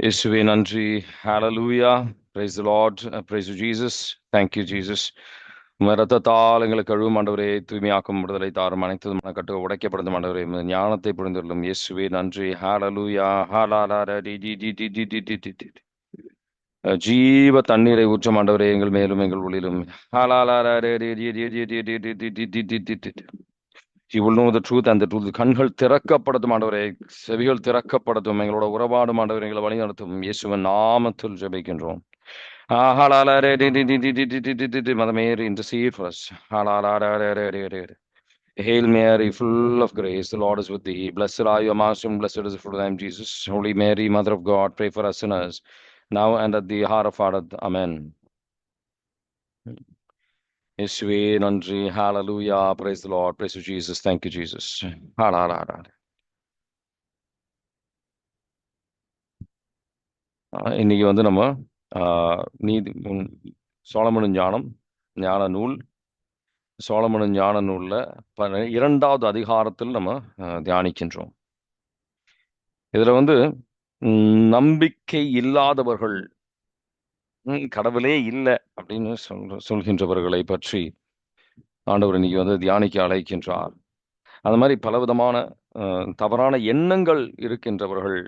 இயேசுவே நன்றி. ஹalleluya. Praise the Lord. Praise you Jesus. Thank you Jesus. உமது இரத்தத்தால் எங்களை கழுவும் ஆண்டவரே, தூய்மையாக்கும் விடுதலை தாரும், அனைத்து மனக்கட்டு உடைக்கப்படுத்தும் ஆண்டவரே, உமது ஞானத்தை புரிந்துள்ளோம். இயேசுவே நன்றி. ஹalleluya. ஜீவ தண்ணீரை ஊற்றும் ஆண்டவரே, எங்கள் மேலும் எங்கள் உள்ளிலும். You will know the truth and the truth. கண்கள் திறக்கப்படட்டும் ஆண்டவரே, செவிகள் திறக்கப்படட்டும், எங்களோட உறவாடும் ஆண்டவரே, எங்களை வழி நடத்தும். இயேசுவின் நாமத்தில் ஜெபிக்கின்றோம். Mother Mary, intercede for us. Hail Mary, full of grace, the Lord is with thee. Blessed are you amongst women, blessed is the fruit of thy womb, Jesus. Holy Mary, Mother of God, pray for us sinners, now and at the hour of our death. Amen. இயேசுவே நன்றி. ஹalleluya. Praise the Lord. Praise you Jesus. Thank you Jesus. இன்னைக்கு வந்து நம்ம நீதி சோலமன் ஞான நூல் சோலமன் ஞான நூல்ல 2வது அதிகாரத்தில் நம்ம தியானிக்கின்றோம். இதுல வந்து நம்பிக்கை இல்லாதவர்கள், கடவுளே இல்லை அப்படின்னு சொல்கின்றவர்களை பற்றி ஆண்டவர் இன்னைக்கு வந்து தியானிக்க அழைக்கின்றார். அந்த மாதிரி பலவிதமான தவறான எண்ணங்கள் இருக்கின்றவர்கள்,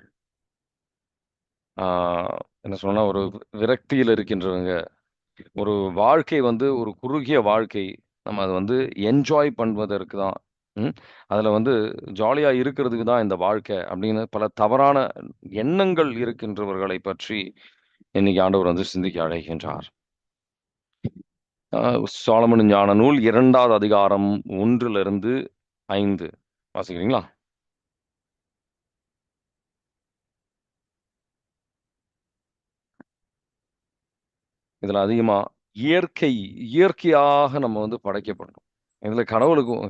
என்ன சொன்னா, ஒரு விரக்தியில் இருக்கின்றவங்க, ஒரு வாழ்க்கை வந்து ஒரு குறுகிய வாழ்க்கை, நம்ம அதை வந்து என்ஜாய் பண்ணுவதற்கு தான், அதில் வந்து ஜாலியாக இருக்கிறதுக்கு தான் இந்த வாழ்க்கை அப்படின்னு பல தவறான எண்ணங்கள் இருக்கின்றவர்களை பற்றி இன்னைக்கு ஆண்டவர் வந்து சிந்திக்க அழைக்கின்றார். சோலமன் ஞான நூல் 2வது அதிகாரம் 1 to 5 வாசிக்கிறீங்களா? இதுல அதிகமா இயற்கையாக நம்ம வந்து படைக்கப்படணும். இதுல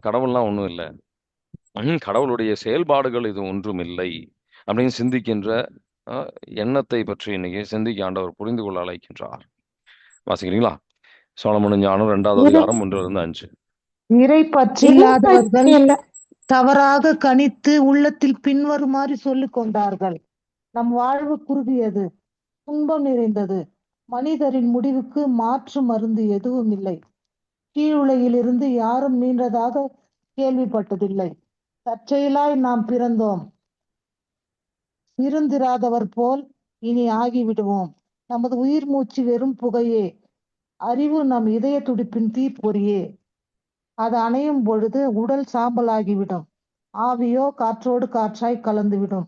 கடவுள்லாம் ஒன்றும் இல்லை, கடவுளுடைய செயல்பாடுகள் இது ஒன்றும் இல்லை அப்படின்னு சிந்திக்கின்ற எண்ணத்தை பற்றி இன்னைக்கு சிந்திக்க ஆண்டவர் புரிந்து கொள்ள அழைக்கின்றார். வாசிக்கிறீங்களா? சோலமன் ஞானம் 2வது அதிகாரம் 1 to 5. இறை பற்றில்லாதவர்கள் தவறாக கணித்து உள்ளத்தில் பின்வருமாறு சொல்லிக் கொண்டார்கள். நம் வாழ்வு குறுகியது, துன்பம் நிறைந்தது, மனிதரின் முடிவுக்கு மாற்று மருந்து எதுவும் இல்லை, கீழுலகிலிருந்து யாரும் மீண்டதாக கேள்விப்பட்டதில்லை, தற்செயலாய் நாம் பிறந்தோம், இருந்திராதவர் போல் இனி ஆகிவிடுவோம், நமது உயிர் மூச்சு வெறும் புகையே, அறிவு நம் இதய துடிப்பின் தீப்பொறியே, அது அணையும் பொழுது உடல் சாம்பலாகிவிடும், ஆவியோ காற்றோடு காற்றாய் கலந்துவிடும்,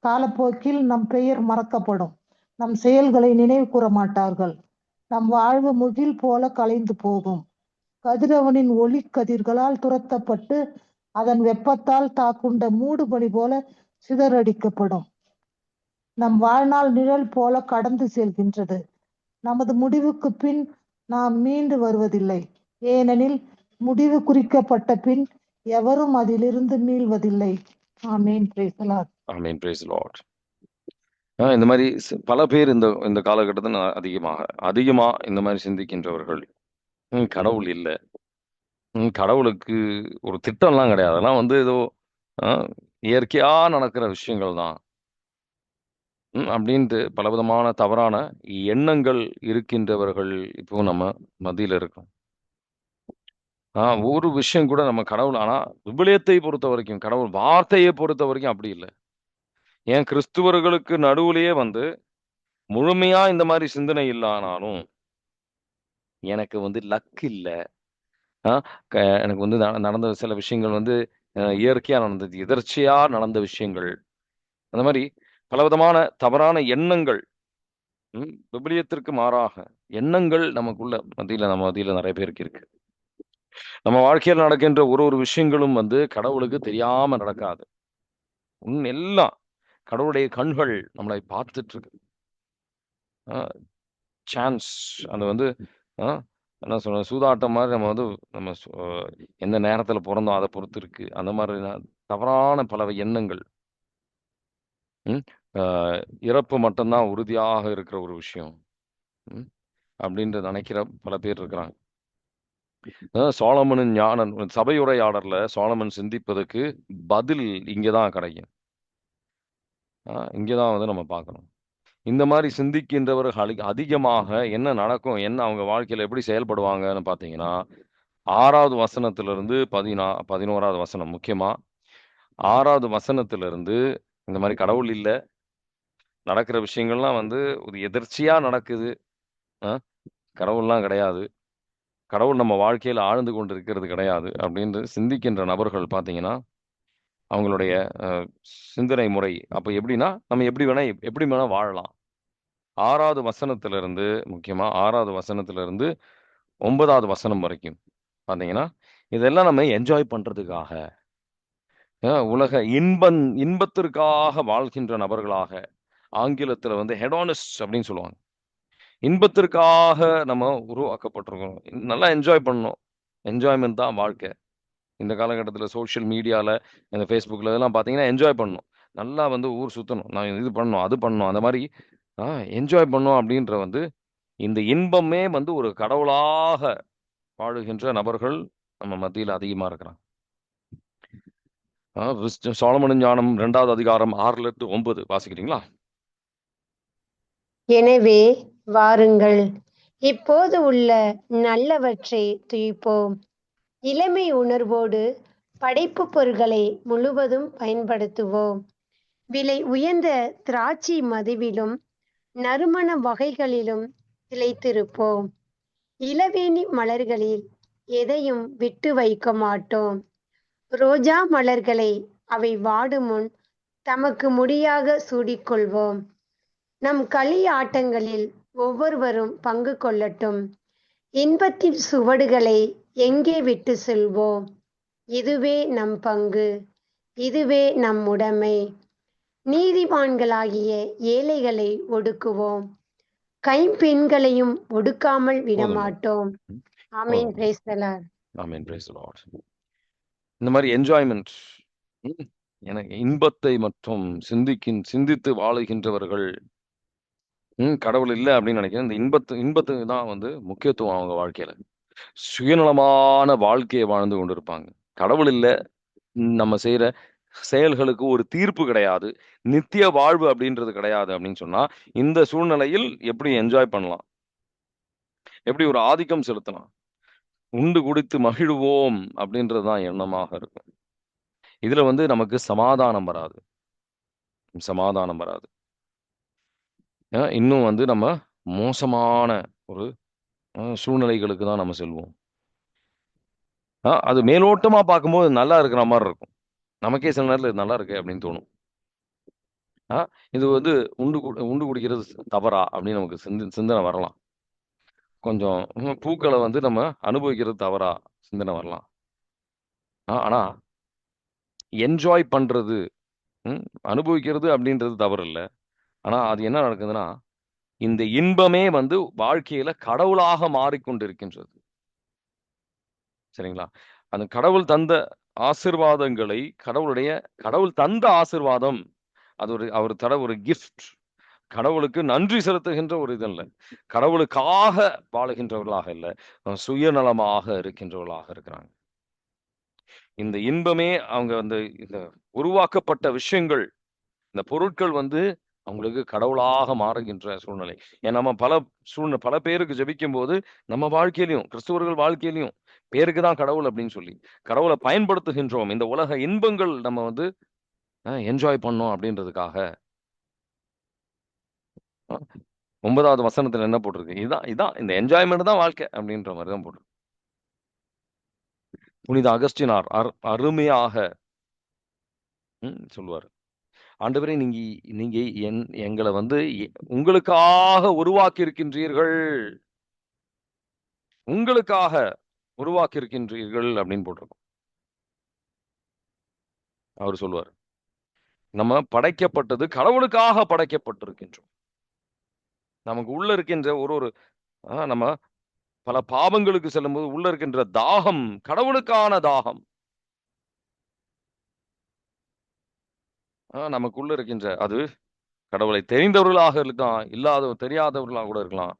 காலப்போக்கில் நம் பெயர் மறக்கப்படும், நம் செயல்களை நினைவு கூற மாட்டார்கள், நம் வாழ்வு முகில் போல கலைந்து போகும், கதிரவனின் ஒளி கதிர்களால் துரத்தப்பட்டு அதன் வெப்பத்தால் தாக்குண்ட மூடுபனி போல சிதறடிக்கப்படும், நம் வாழ்நாள் நிழல் போல கடந்து செல்கின்றது, நமது முடிவுக்கு பின் நாம் மீண்டு வருவதில்லை, ஏனெனில் முடிவு குறிக்கப்பட்ட பின் எவரும் அதிலிருந்து மீள்வதில்லை. Amen. Praise the Lord. Amen. Praise the Lord. இந்த மாதிரி பல பேர் இந்த காலகட்டத்தில் அதிகமா இந்த மாதிரி சிந்திக்கின்றவர்கள், கடவுள் இல்லை, கடவுளுக்கு ஒரு திட்டம்லாம் கிடையாது, அதெல்லாம் வந்து ஏதோ இயற்கையா நடக்கிற விஷயங்கள் தான் அப்படின்ட்டு பலவிதமான தவறான எண்ணங்கள் இருக்கின்றவர்கள் இப்போ நம்ம மத்தியில் இருக்கோம். ஒரு விஷயம் கூட நம்ம கடவுள், ஆனா விபிலியத்தை பொறுத்த வரைக்கும், கடவுள் வார்த்தையை பொறுத்த வரைக்கும் அப்படி இல்லை. ஏன் கிறிஸ்துவர்களுக்கு நடுவுலயே வந்து முழுமையா இந்த மாதிரி சிந்தனை இல்லைனாலும், எனக்கு வந்து லக் இல்லை, எனக்கு வந்து நடந்த சில விஷயங்கள் வந்து இயற்கையா நடந்தது, எதர்ச்சியா நடந்த விஷயங்கள், அந்த மாதிரி பலவிதமான தவறான எண்ணங்கள், விபிலியத்திற்கு மாறாக எண்ணங்கள் நமக்குள்ள நம்ம மத்தியில நிறைய பேருக்கு இருக்கு. நம்ம வாழ்க்கையில் நடக்கின்ற ஒரு விஷயங்களும் வந்து கடவுளுக்கு தெரியாம நடக்காது. எல்லாம் கடவுளுடைய கண்கள் நம்மளை பார்த்துட்டு இருக்கு. சான்ஸ், அது வந்து என்ன சொல்ற, சூதாட்டம் மாதிரி நம்ம வந்து நம்ம எந்த நேரத்துல பிறந்தோம் அதை பொறுத்து இருக்கு. அந்த மாதிரி தவறான பல எண்ணங்கள், இறப்பு மட்டும்தான் உறுதியாக இருக்கிற ஒரு விஷயம் அப்படின்ற நினைக்கிற பல பேர் இருக்கிறாங்க. சோலமனின் ஞான சபையுரையாடல்ல சோலமன் சிந்திப்பதற்கு பதில் இங்கதான் கிடைக்கும். இங்கதான் வந்து நம்ம பார்க்கணும். இந்த மாதிரி சிந்திக்கின்றவர்கள் அதிகமாக என்ன நடக்கும், என்ன அவங்க வாழ்க்கையில எப்படி செயல்படுவாங்கன்னு பார்த்தீங்கன்னா, 6வது வசனத்திலிருந்து 11வது வசனம் முக்கியமா 6வது வசனத்திலிருந்து இந்த மாதிரி கடவுள் இல்ல, நடக்கிற விஷயங்கள்லாம் வந்து ஒரு எதிர்ச்சியா நடக்குது. அ கடவுள்லாம் கிடையாது. கடவுள் நம்ம வாழ்க்கையில ஆழ்ந்து கொண்டு இருக்கிறது கிடையாது அப்படின்னு சிந்திக்கின்ற நபர்கள் பார்த்தீங்கன்னா, அவங்களுடைய அ சிந்தனை முறை அப்ப எப்படின்னா, நம்ம எப்படி வேணா வாழலாம். 6வது வசனத்திலிருந்து முக்கியமா 6வது வசனத்திலிருந்து 9வது வசனம் வரைக்கும் பார்த்தீங்கன்னா, இதெல்லாம் நம்ம என்ஜாய் பண்றதுக்காக, உலக இன்பத்திற்காக வாழ்கின்ற நபர்களாக, ஆங்கிலத்தில வந்து ஹெடானிஸ்ட்ஸ் அப்படின்னு சொல்லுவாங்க. இன்பத்திற்காக நம்ம உருவாக்கப்பட்டிருக்கோம். நல்லா என்ஜாய் பண்ணணும். என்ஜாய்மென்ட் தான் வாழ்க்கை. இந்த காலகட்டத்தில சோசியல் மீடியால, இந்த Facebookல இதெல்லாம் பார்த்தீங்கன்னா, என்ஜாய் பண்ணணும். நல்லா வந்து ஊர் சுத்தணும். நான் இது பண்ணணும், அது பண்ணணும். அந்த மாரி ஆ என்ஜாய் பண்ணணும் அப்படின்ற வந்து இந்த இன்பமே வந்து ஒரு கடவுளாக வாழுகின்ற நபர்கள் நம்ம மத்தியில அதிகமா இருக்கிறாங்க. சாலமோனின் ஞானம் 2வது அதிகாரம் 6லிருந்து 9 வாசிக்கிறீங்களா? எனவே வாருங்கள், இப்போது உள்ள நல்லவற்றை துய்ப்போம். இளமை உணர்வோடு படைப்புப் பொருள்களை முழுவதும் பயன்படுத்துவோம். விலை உயர்ந்த திராட்சை மதுவிலும் நறுமண வகைகளிலும் திளைத்திருப்போம். இளவேணி மலர்களில் எதையும் விட்டு வைக்க மாட்டோம். ரோஜா மலர்களை அவை வாடும் முன் தமக்கு முடியாக சூடிக்கொள்வோம். நம் களியாட்டங்களில் ஒவ்வொருவரும் பங்கு கொள்ளட்டும். இன்பத்தின் சுவடுகளை எங்கே விட்டு செல்வோம்? இதுவே நம் பங்கு, இதுவே நம் உடைமை. நீதிமான்களாகிய ஏழைகளை ஒடுக்குவோம், கைம்பெண்களையும் ஒடுக்காமல் போதுங்க. விடமாட்டோம். ஆமென். போதும். Price the Lord. Amen. Praise the Lord. இந்த மாரி என்ஜாய்மென்ட் எனக்கு இன்பத்தை மற்றும் சிந்தித்து வாழுகின்றவர்கள் கடவுள் இல்ல அப்படின்னு நினைக்கிறேன். இந்த இன்பத்துக்கு தான் வந்து முக்கியத்துவம் அவங்க வாழ்க்கையில. சுயநலமான வாழ்க்கைய வாழ்ந்து கொண்டிருப்பாங்க. கடவுள் இல்ல, நம்ம செய்ற செயல்களுக்கு ஒரு தீர்ப்பு கிடையாது. நித்திய வாழ்வு அப்படின்றது கிடையாது அப்படின்னு சொன்னா, இந்த சூழ்நிலையில் எப்படி என்ஜாய் பண்ணலாம்? எப்படி ஒரு ஆதிக்கம் செலுத்தலாம்? உண்டு குடித்து மகிழுவோம் அப்படின்றது தான் எண்ணமாக இருக்கும். இதுல வந்து நமக்கு சமாதானம் வராது. சமாதானம் வராது. இன்னும் வந்து நம்ம மோசமான ஒரு சூழ்நிலைகளுக்கு தான் நம்ம செல்வோம். அது மேலோட்டமா பார்க்கும்போது நல்லா இருக்கிற மாரி இருக்கும். நமக்கே சில நேரத்துல இது நல்லா இருக்கே அப்படின்னு தோணும். ஆ இது வந்து உண்டு குடிக்கிறது தவறா? அப்படின்னு நமக்கு சிந்தனை வரலாம். கொஞ்சம் பூக்கள வந்து நம்ம அனுபவிக்கிறது தவறா? சிந்தனை வரலாம். ஆனா என்ஜாய் பண்றது, ம் அனுபவிக்கிறது அப்படின்றது தவறு இல்ல. ஆனா அது என்ன நடக்குதுன்னா, இந்த இன்பமே வந்து வாழ்க்கையில கடவுளாக மாறிக்கொண்டிருக்கின்றது. சரிங்களா? அந்த கடவுள் தந்த ஆசீர்வாதம், அது அவர் தர ஒரு கிஃப்ட். கடவுளுக்கு நன்றி செலுத்துகின்ற ஒரு இது இல்ல. கடவுளுக்காக வாழுகின்றவர்களாக இல்ல. சுயநலமாக இருக்கின்றவர்களாக இருக்கிறாங்க. இந்த இன்பமே அவங்க இந்த உருவாக்கப்பட்ட விஷயங்கள், இந்த பொருட்கள் வந்து அவங்களுக்கு கடவுளாக மாறுகின்ற சூழ்நிலை. ஏன்னா நம்ம பல பேருக்கு ஜெபிக்கும்போது, நம்ம வாழ்க்கையிலயும், கிறிஸ்தவர்கள் வாழ்க்கையிலயும் பேருக்கு தான் கடவுள் அப்படின்னு சொல்லி, கடவுள பயன்படுத்துகின்றோம். இந்த உலக இன்பங்கள் நம்ம வந்து என்ஜாய் பண்ணோம் அப்படின்றதுக்காக. அ 9வது வசனத்துல என்ன போட்டிருக்கு? இதான் இந்த என்ஜாய்மென்ட் தான் வாழ்க்கை அப்படின்ற மாரி தான் போட்டிருக்கு. புனித அகஸ்டினார் அருமையாக சொல்லுவாரு. ஆண்டவரே நீங்க நீங்க எங்கள வந்து உங்களுக்காக உருவாக்கி இருக்கின்றீர்கள். உங்களுக்காக உருவாக்கி இருக்கின்றீர்கள் அப்படின்னு போட்டிருக்கும். அவரு சொல்லுவாரு. நம்ம படைக்கப்பட்டது கடவுளுக்காக படைக்கப்பட்டிருக்கின்றோம். நமக்கு உள்ள இருக்கின்ற ஒரு நம்ம பல பாவங்களுக்கு செல்லும்போது உள்ள இருக்கின்ற தாகம் கடவுளுக்கான தாகம். நமக்குள்ள இருக்கின்ற அது கடவுளை தெரிந்தவர்களாக இருக்கலாம், தெரியாதவர்களாக கூட இருக்கலாம்.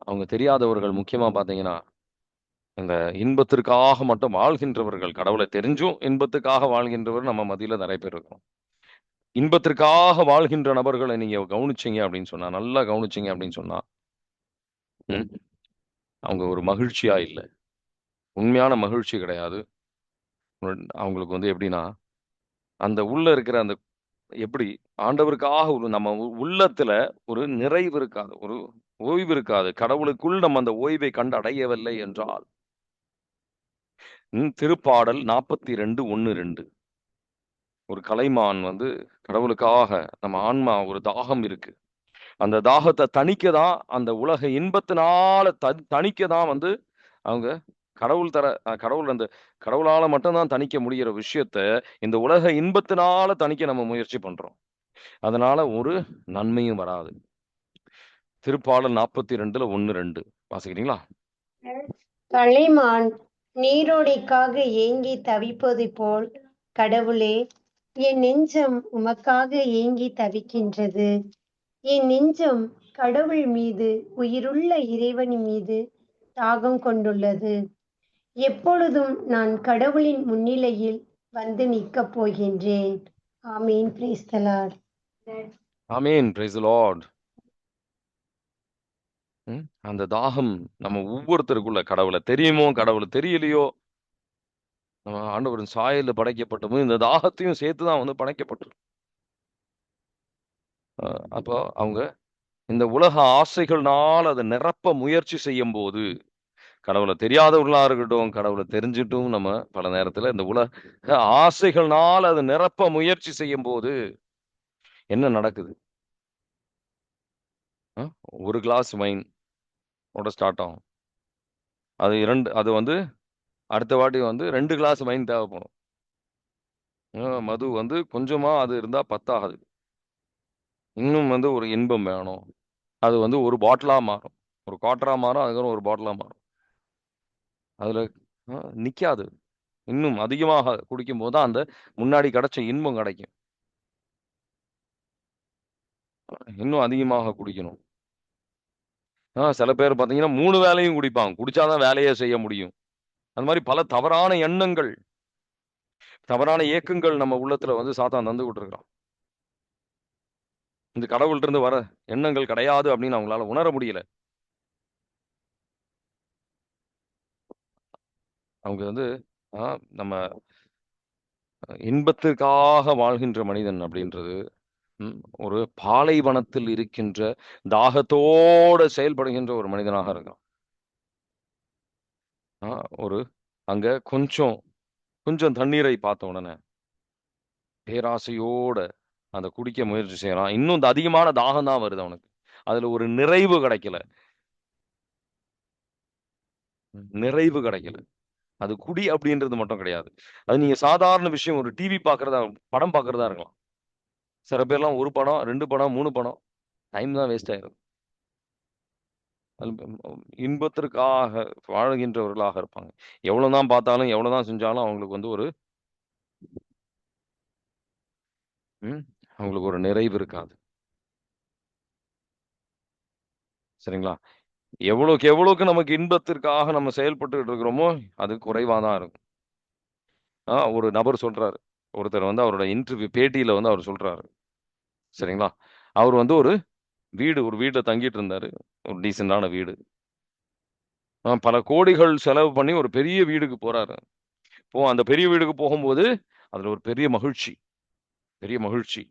அவங்க தெரியாதவர்கள் முக்கியமா பார்த்தீங்கன்னா, இந்த இன்பத்திற்காக மட்டும் வாழ்கின்றவர்கள். கடவுளை தெரிஞ்சும் இன்பத்துக்காக வாழ்கின்றவர் நம்ம மத்தியில நெறைய பேர் இருக்கிறோம். இன்பத்திற்காக வாழ்கின்ற நபர்களை நீங்க கவனிச்சீங்க அப்படின்னு சொன்னா, நல்லா கவனிச்சீங்க அப்படின்னு சொன்னா, ம், அவங்க ஒரு மகிழ்ச்சியா இல்ல. உண்மையான மகிழ்ச்சி கிடையாது. அவங்களுக்கு வந்து எப்படின்னா, அந்த உள்ள இருக்கிற அந்த எப்படி ஆண்டவருக்காக ஒரு நம்ம உள்ளத்துல ஒரு நிறைவு இருக்காது. ஒரு ஓய்வு இருக்காது. கடவுளுக்குள் நம்ம அந்த ஓய்வை கண்டு அடையவில்லை என்றால், திருப்பாடல் 42 1 2 ஒரு கலைமான் வந்து கடவுளுக்காக நம்ம ஆன்மா ஒரு தாகம் இருக்கு. அந்த தாகத்த தணிக்க தான் அந்த உலக இன்பத்தினால தணிக்க தான் வந்து அவங்க கடவுள் தர கடவுள் அந்த கடவுளால மட்டும் தான் தணிக்க முடியிற விஷயத்த, இந்த உலக இன்பத்தினால தணிக்க நம்ம முயற்சி பண்றோம். அதனால ஒரு நன்மையும் வராது. திருப்பாடல் 42ல 1, 2 வாசிக்கிறீங்களா? கலைமான் நீரோடைக்காக ஏங்கி தவிப்பது போல் கடவுளே, என் நெஞ்சம் உமக்காக ஏங்கி தவிக்கின்றது. என் நெஞ்சம் கடவுள் மீது, உயிருள்ள இறைவன் மீது தாகம் கொண்டுள்ளது. எப்பொழுதும் நான் கடவுளின் முன்னிலையில் வந்து நிற்கப் போகின்றேன். ஆமீன். Praise the Lord. Amen. Praise the Lord. அந்த தாகம் நம்ம ஒவ்வொருத்தருக்குள்ள கடவுள தெரியுமோ, கடவுள தெரியலையோ, நம்ம ஆண்டவரின் சாயல்ல படைக்கப்பட்டோமோ, இந்த தாகத்தையும் சேர்த்து தான் வந்து படைக்கப்பட்டிருக்கோம். அப்போ அவங்க இந்த உலக ஆசைகள்னால அத நிரப்ப முயற்சி செய்யும்போது, கடவுள தெரியாதவர்களா இருக்கட்டும், கடவுள தெரிஞ்சுட்டும் நம்ம பல நேரத்துல இந்த உலக ஆசைகள்னால அத நிரப்ப முயற்சி செய்யும்போது, என்ன நடக்குது? அ ஒரு கிளாஸ் வைன் ஓட ஸ்டார்ட் ஆகும். அது வந்து அடுத்த வாட்டி வந்து 2 கிளாஸ் வைன் தேவைப்படும். மது வந்து கொஞ்சமா அது இருந்தா பத்தாது. இன்னும் வந்து ஒரு இன்பம் வேணும். அது வந்து ஒரு பாட்டிலா மாறும். ஒரு குவார்ட்டரா மாறும். அதுக்கப்புறம் ஒரு பாட்டிலா மாறும். அதுல நிக்காது. இன்னும் அதிகமாக குடிக்கும்போது தான் அந்த முன்னாடி கிடைச்ச இன்பம் கிடைக்கும். இன்னும் அதிகமாக குடிக்கணும். சில பேர் பார்த்தீங்கன்னா 3 வேளையும் குடிப்பாங்க. குடிச்சா தான் வேலையே செய்ய முடியும். அந்த மாரி பல தவறான எண்ணங்கள், தவறான ஏக்கங்கள் நம்ம உள்ளத்துல வந்து சாத்தான் தந்துகிட்டு இருக்கிறான். இந்த கடவுள்ட்ட இருந்து வர எண்ணங்கள் கிடையாது அப்படின்னு அவங்களால உணர முடியல. அவங்க வந்து ஆ நம்ம இன்பத்திற்காக வாழ்கின்ற மனிதன் அப்படின்றது, ஒரு பாலைவனத்தில் இருக்கின்ற தாகத்தோட செயல்படுகின்ற ஒரு மனிதனாக இருக்கான். ஆ ஒரு அங்க கொஞ்சம் கொஞ்சம் தண்ணீரை பார்த்த உடனே, பேராசையோட அத குடிக்க முயற்சி செய்றான். இன்னும் இந்த அதிகமான தாகம் தான் வருது அவனுக்கு. அதுல ஒரு நிறைவு கிடைக்கல. நிறைவு கிடைக்கல. அது குடி அப்படின்றது மட்டும் கிடையாது. அது நீங்க சாதாரண விஷயம் ஒரு டிவி பார்க்கிறதா படம் பார்க்கிறதா இருக்கலாம். சில பேர்லாம் 1 படம், 2 படம், 3 படம். டைம் தான் வேஸ்ட் ஆயிரும். அது இன்பத்திற்காக வாழ்கின்றவர்களாக இருப்பாங்க. எவ்வளவுதான் பார்த்தாலும், எவ்வளவுதான் செஞ்சாலும் அவங்களுக்கு வந்து ஒரு ம் அவங்களுக்கு ஒரு நிறைவு இருக்காது. சரிங்களா? எவ்வளவுக்கு நமக்கு இன்பத்திற்காக நம்ம செயல்பட்டுட்டு இருக்கிறோமோ, அது குறைவா தான் இருக்கும். ஒரு நபர் சொல்றாரு. ஒருத்தர் வந்து அவரோட பேட்டியில வந்து அவர் சொல்றாரு. சரிங்களா? அவர் வந்து ஒரு வீட்ல தங்கிட்டு இருந்தாரு. ஒரு டீசென்டான வீடு. பல கோடிகள் செலவு பண்ணி ஒரு பெரிய வீடுக்கு போறாரு. அந்த பெரிய வீடுக்கு போகும்போது, அதுல ஒரு பெரிய மகிழ்ச்சி, பெரிய மகிழ்ச்சி.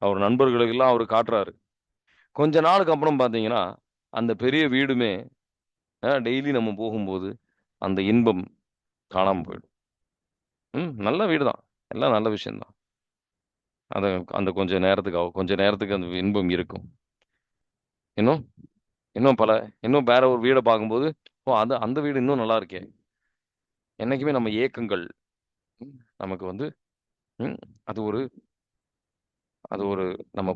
அவர் நண்பர்களுக்கெல்லாம் அவரு காட்டுறாரு. கொஞ்ச நாளுக்கு அப்புறம் பார்த்தீங்கன்னா, அந்த பெரிய வீடுமே டெய்லி நம்ம போகும்போது, அந்த இன்பம் காணாம போயிடும். நல்ல வீடு தான். எல்லாம் நல்ல விஷயம் தான். அது அந்த கொஞ்ச நேரத்துக்கு அந்த இன்பம் இருக்கும். இன்னும் இன்னும் இன்னும் வேற ஒரு வீட பார்க்கும்போது, அந்த வீடு இன்னும் நல்லா இருக்கே! என்னைக்குமே நம்ம ஏக்கங்கள், நமக்கு வந்து ம் அது ஒரு அது ஒரு நம்ம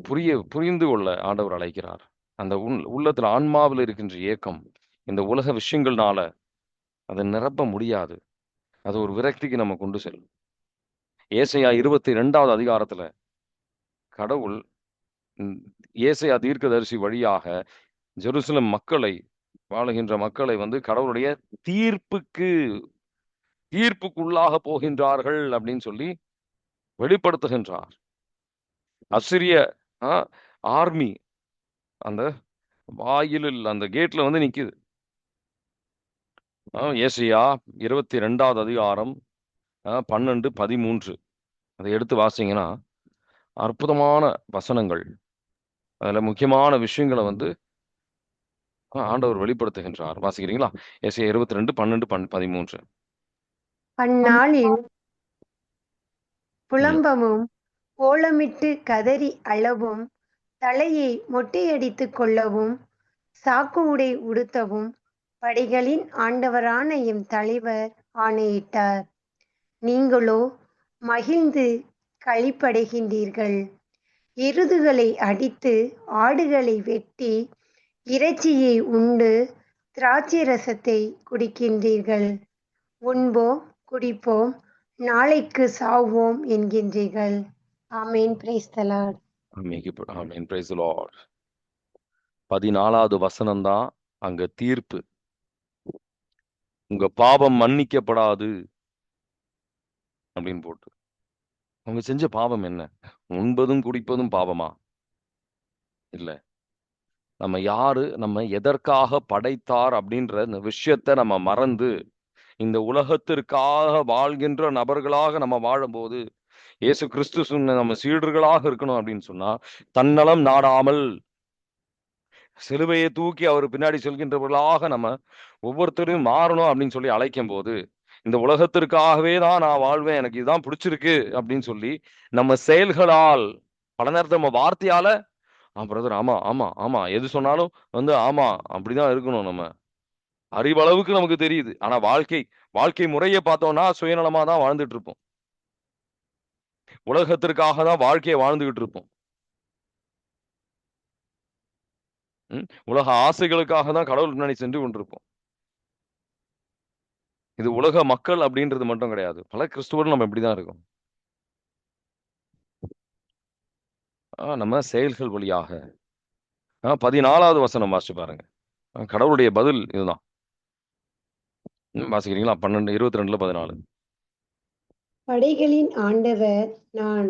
புரிந்து கொள்ள ஆண்டவர் அழைக்கிறார். அந்த உள்ளத்துல ஆன்மாவுல இருக்கின்ற ஏக்கம், இந்த உலக விஷயங்கள்னால அத நிரப்ப முடியாது. அது ஒரு விரக்திக்கு நம்ம கொண்டு செல்லும். ஏசாயா 22வது அதிகாரத்துல கடவுள் ம் ஏசாயா தீர்க்கதரிசி வழியாக ஜெருசலேம் வாழுகின்ற மக்களை வந்து கடவுளுடைய தீர்ப்புக்கு தீர்ப்புக்குள்ளாக போகின்றார்கள் அப்படின்னு சொல்லி வெளிப்படுத்துகின்றார். அசிரிய ஆர்மி அந்த வாயிலில் அந்த கேட்ல வந்து நிக்குது. ஏசாயா 22வது அதிகாரம் 12-13 அதை எடுத்து வாசிங்கன்னா அற்புதமான வசனங்கள். அதுல முக்கியமான விஷயங்களை வந்து ஆண்டவர் வெளிப்படுத்துகின்றார். வாசிக்கிறீங்களா? ஏசாயா 22:12-13. அந்நாளில் புலம்பமும் ஓலமிட்டு கதறி அழவும் தலையை மொட்டையடித்துக் கொள்ளவும் சாக்கு உடை உடுத்தவும் படைகளின் ஆண்டவரான எம் தலைவர் ஆணையிட்டார். நீங்களோ மகிழ்ந்து களிப்படைகின்றீர்கள். எருதுகளை அடித்து ஆடுகளை வெட்டி இறைச்சியை உண்டு திராட்சை ரசத்தை குடிக்கின்றீர்கள். உண்போம் குடிப்போம் நாளைக்கு சாவோம் என்கின்றீர்கள். Amen. Praise the Lord. Amen. Praise the Lord. 14வது வசனம் தான் அங்க தீர்ப்பு. உங்க பாவம் மன்னிக்கப்படாது அப்படின்னு போட்டு. அவங்க செஞ்ச பாவம் என்ன? உண்பதும் குடிப்பதும் பாவமா? இல்ல. நம்ம யாரு, நம்ம எதற்காக படைத்தார் அப்படின்ற இந்த விஷயத்த நம்ம மறந்து இந்த உலகத்திற்காக வாழ்கின்ற நபர்களாக நம்ம வாழும்போது, இயேசு கிறிஸ்து சொன்ன நம்ம சீடர்களாக இருக்கணும் அப்படின்னு சொன்னா, தன்னலம் நாடாமல் சிலுவையை தூக்கி அவர் பின்னாடி செல்கின்றவர்களாக நம்ம ஒவ்வொருத்தரையும் மாறணும் அப்படின்னு சொல்லி அழைக்கும் போது, இந்த உலகத்திற்காகவே தான் நான் வாழ்வேன், எனக்கு இதுதான் பிடிச்சிருக்கு அப்படின்னு சொல்லி நம்ம செயல்களால், பல நேரத்துல நம்ம வார்த்தையால பிரதர் ஆமா ஆமா ஆமா எது சொன்னாலும் வந்து ஆமா அப்படிதான் இருக்கணும். நம்ம அறிவளவுக்கு நமக்கு தெரியுது. ஆனா வாழ்க்கை முறையை பார்த்தோம்னா சுயநலமா தான் வாழ்ந்துட்டு இருப்போம். உலகத்திற்காக தான் வாழ்க்கையை வாழ்ந்துகிட்டு இருப்போம். உலக ஆசைகளுக்காக தான் கடவுள் முன்னாடி சென்று கொண்டிருப்போம். இது உலக மக்கள் அப்படின்றது மட்டும் கிடையாது. பல கிறிஸ்துவர்கள் நம்ம இப்படிதான் இருக்கோம். நம்ம செயல்கள் வழியாக 14வது வசனம் வாசிச்சு பாருங்க. கடவுளுடைய பதில் இதுதான். வாசிக்கிறீங்களா? 22:14. படைகளின் ஆண்டவர் நான்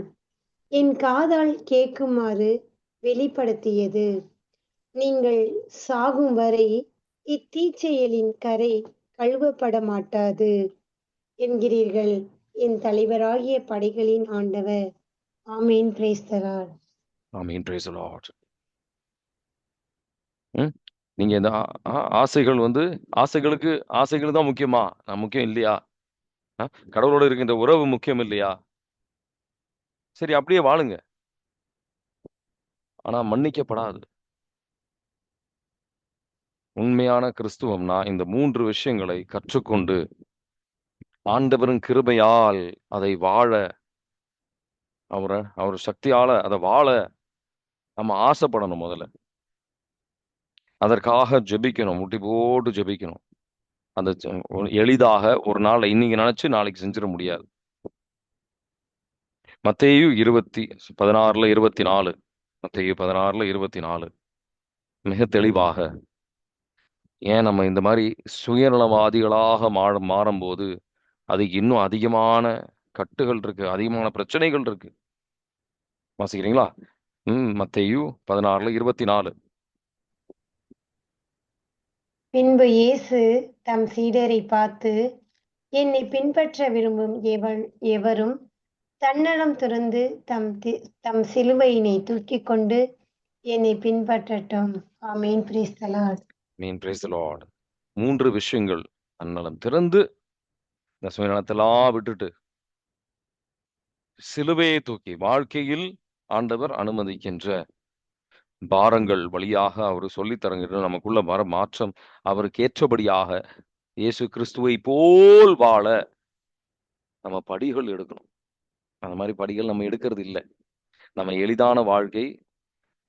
என் காதால் கேட்குமாறு வெளிப்படுத்தியது. நீங்கள் சாகும் வரை இத்தீச்செயலின் கரை கழுவப்பட மாட்டாது என்கிறீர்கள் என் தலைவராகிய படைகளின் ஆண்டவர். Amen. Praise the Lord. Amen. Praise the Lord. நீங்க இந்த ஆசைகள் வந்து ஆசைகள் தான் முக்கியமா? நான் முக்கியம் இல்லையா? கடவுளோட இருக்கின்ற உறவு முக்கியம் இல்லையா? சரி, அப்படியே வாழுங்க. ஆனா மன்னிக்கப்படாது. உண்மையான கிறிஸ்துவம்னா இந்த 3 விஷயங்களை கற்றுக்கொண்டு ஆண்டவரின் கிருபையால் அதை வாழ, அவர் சக்தியால அதை வாழ நம்ம ஆசைப்படணும். முதல்ல அதற்காக ஜெபிக்கணும், முட்டி போட்டு ஜெபிக்கணும். அந்த எளிதாக ஒரு நாள் இன்னைக்கு நினைச்சு நாளைக்கு செஞ்சிட முடியாது. மத்தேயு 16:24. மத்தேயு 16:24 மிக தெளிவாக. ஏன் நம்ம இந்த மாதிரி சுயநலவாதிகளாக மாறும்போது அதுக்கு இன்னும் அதிகமான கட்டுகள் இருக்கு, அதிகமான பிரச்சனைகள் இருக்கு. வாசிக்கிறீங்களா? மத்தேயு 16:24. பின்பு இயேசு தம் சீடரை பார்த்து, என்னை பின்பற்ற விரும்பும் எவரும் தன்னலம் துறந்து தம் சிலுவையினை தூக்கிக் கொண்டு என்னை பின்பற்றட்டும். Amen. Praise the Lord. Amen. Praise the Lord. 3 விஷயங்கள். தன்னலம் திறந்து இந்த சுயநலத்தெல்லாம் விட்டுட்டு சிலுவையை தூக்கி வாழ்க்கையில் ஆண்டவர் அனுமதிக்கின்ற பாரங்கள் வழியாக அவர் சொல்லித் தருகின்ற நமக்குள்ள வர மாற்றம் அவருக்கு ஏற்றபடியாக இயேசு கிறிஸ்துவை போல் வாழ நம்ம படிகள் எடுக்கணும். அந்த மாதிரி படிகள் நம்ம எடுக்கிறது இல்லை. நம்ம எளிதான வாழ்க்கை,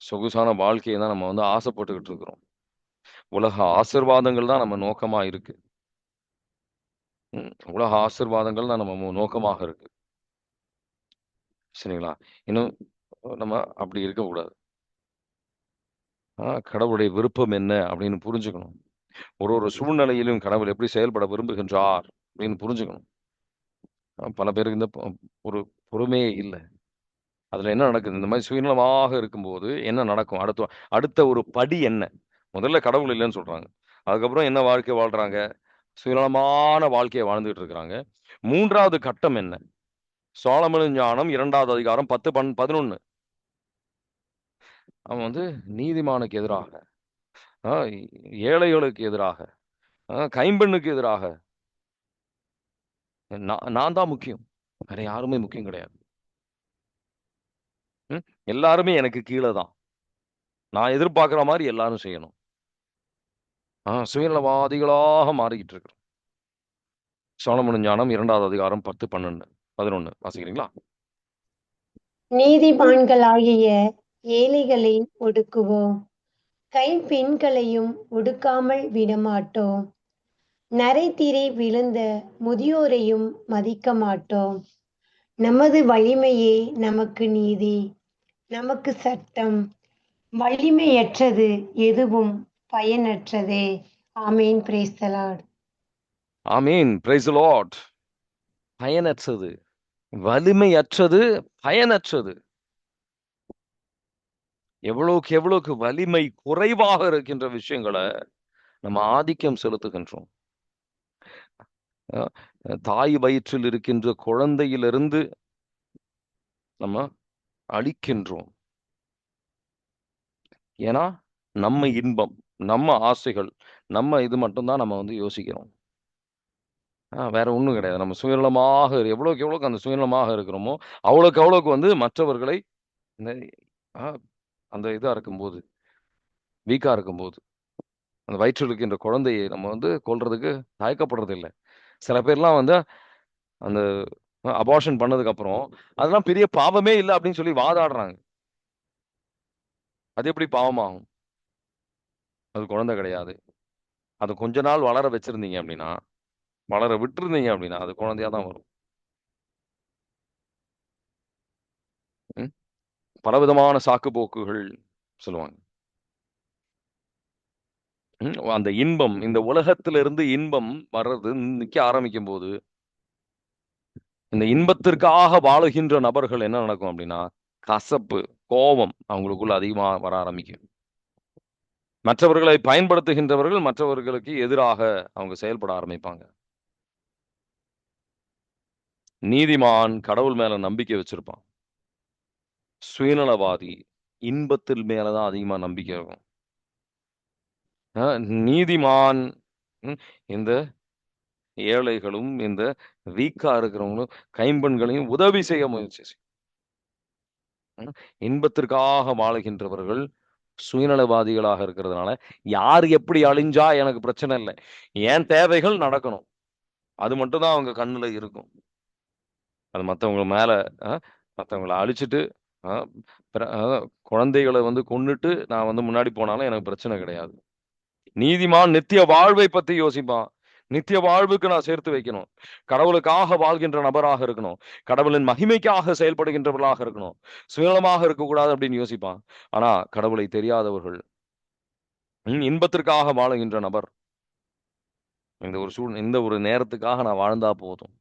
சொகுசான வாழ்க்கையை தான் நம்ம வந்து ஆசைப்பட்டுக்கிட்டு இருக்கிறோம். உலக ஆசீர்வாதங்கள் தான் நம்ம நோக்கமா இருக்கு. உலக ஆசீர்வாதங்கள் தான் நம்ம நோக்கமாக இருக்கு. சரிங்களா? இன்னும் நம்ம அப்படி இருக்கக்கூடாது. கடவுளுடைய விருப்பம் என்ன அப்படின்னு புரிஞ்சுக்கணும். ஒரு சூழ்நிலையிலும் கடவுள் எப்படி செயல்பட விரும்புகின்றார் அப்படின்னு புரிஞ்சுக்கணும். பல பேருக்கு இந்த ஒரு பொறுமையே இல்லை. அதுல என்ன நடக்குது? இந்த மாதிரி சுயநலமாக இருக்கும்போது என்ன நடக்கும்? அடுத்த ஒரு படி என்ன? முதல்ல கடவுள் இல்லைன்னு சொல்றாங்க. அதுக்கப்புறம் என்ன வாழ்க்கை வாழ்றாங்க? சுயநலமான வாழ்க்கையை வாழ்ந்துட்டு இருக்கிறாங்க. 3வது கட்டம் என்ன? சாலமோனின் ஞானம் 2வது அதிகாரம் 10, 11. அவன் வந்து நீதிமானுக்கு எதிராக, ஏழைகளுக்கு எதிராக, கைம்பெண்ணுக்கு எதிராக, நான் தான் முக்கியம், வேற யாருமே முக்கியம் கிடையாது. எல்லாருமே எனக்கு கீழே தான். நான் எதிர்பார்க்கிற மாதிரி எல்லாரும் செய்யணும். சுயநலவாதிகளாக மாறிக்கிட்டு இருக்கிறோம். சாலமோனின் ஞானம் 2வது அதிகாரம் 10, 12, 11 வாசிக்கிறீங்களா? நீதிமான்களாகிய ஏழைகளை ஒடுக்குவோம், கைம்பெண்களையும் ஒடுக்காமல் விடமாட்டோம். நரைதிரை விழுந்த முதியோரையும் மதிக்க மாட்டோம். நமது வலிமையே நமக்கு நீதி, நமக்கு சட்டம். வலிமையற்றது எதுவும் பயனற்றதே. Amen. Praise the Lord. Amen. Praise the Lord. பயனற்றது, வலிமையற்றது, பயனற்றது. எவ்வளவுக்கு வலிமை குறைவாக இருக்கின்ற விஷயங்களை நம்ம ஆதிக்கம் செலுத்துகின்றோம். தாய் வயிற்றில் இருக்கின்ற குழந்தையிலிருந்து நம்ம அழிக்கின்றோம். ஏன்னா நம்ம இன்பம், நம்ம ஆசைகள், நம்ம இது மட்டும்தான் நம்ம வந்து யோசிக்கிறோம். வேற ஒண்ணும் கிடையாது. நம்ம சுயநலமாக எவ்வளவுக்கு அந்த சுயநலமாக இருக்கிறோமோ அவ்வளவுக்கு வந்து மற்றவர்களை அந்த இதா இருக்கும்போது, வீக்கா இருக்கும்போது, அந்த வயிற்றில் இருக்கின்ற குழந்தையை நம்ம வந்து கொல்றதுக்கு தயக்கப்படுறது இல்லை. சில பேர்லாம் வந்து அந்த அபார்ஷன் பண்ணதுக்கு அப்புறம் அதெல்லாம் பெரிய பாவமே இல்லை அப்படின்னு சொல்லி வாதாடுறாங்க. அது எப்படி பாவமாகும்? அது குழந்தை கிடையாது. அது கொஞ்ச நாள் வளர வச்சிருந்தீங்க அப்படின்னா, வளர விட்டுருந்தீங்க அப்படின்னா அது குழந்தையா தான் வரும். பலவிதமான சாக்கு போக்குகள் சொல்லுவாங்க. அந்த இன்பம், இந்த உலகத்திலிருந்து இன்பம் வர்றது நிக்க ஆரம்பிக்கும் போது, இந்த இன்பத்திற்காக வாழுகின்ற நபர்கள் என்ன நடக்கும் அப்படின்னா, கசப்பு, கோபம் அவங்களுக்குள்ள அதிகமா வர ஆரம்பிக்கும். மற்றவர்களை பயன்படுத்துகின்றவர்கள் மற்றவர்களுக்கு எதிராக அவங்க செயல்பட ஆரம்பிப்பாங்க. நீதிமான் கடவுள் மேல நம்பிக்கை வச்சிருப்பான். சுயநலவாதி இன்பத்தில் மேலதான் அதிகமா நம்பிக்கை இருக்கும். நீதிமான் இந்த ஏழைகளும் இந்த வீக்கா இருக்கிறவங்களும் கைம்பெண்களையும் உதவி செய்ய முயற்சி செய்யும். இன்பத்திற்காக வாழுகின்றவர்கள் சுயநலவாதிகளாக இருக்கிறதுனால யார் எப்படி அழிஞ்சா எனக்கு பிரச்சனை இல்லை, ஏன் தேவைகள் நடக்கணும், அது மட்டும்தான் அவங்க கண்ணுல இருக்கும். அது மற்றவங்க மேல மற்றவங்களை அழிச்சிட்டு குழந்தைகளை வந்து கொன்னுட்டு நான் வந்து முன்னாடி போனாலும் எனக்கு பிரச்சனை கிடையாது. நீதிமான் நித்திய வாழ்வை பத்தி யோசிப்பான். நித்திய வாழ்வுக்கு நான் சேர்த்து வைக்கணும், கடவுளுக்காக வாழ்கின்ற நபராக இருக்கணும், கடவுளின் மகிமைக்காக செயல்படுகின்றவர்களாக இருக்கணும், சுயநலமாக இருக்கக்கூடாது அப்படின்னு யோசிப்பான். ஆனா கடவுளை தெரியாதவர்கள், இன்பத்திற்காக வாழுகின்ற நபர், இந்த ஒரு நேரத்துக்காக நான் வாழ்ந்தா போதும்,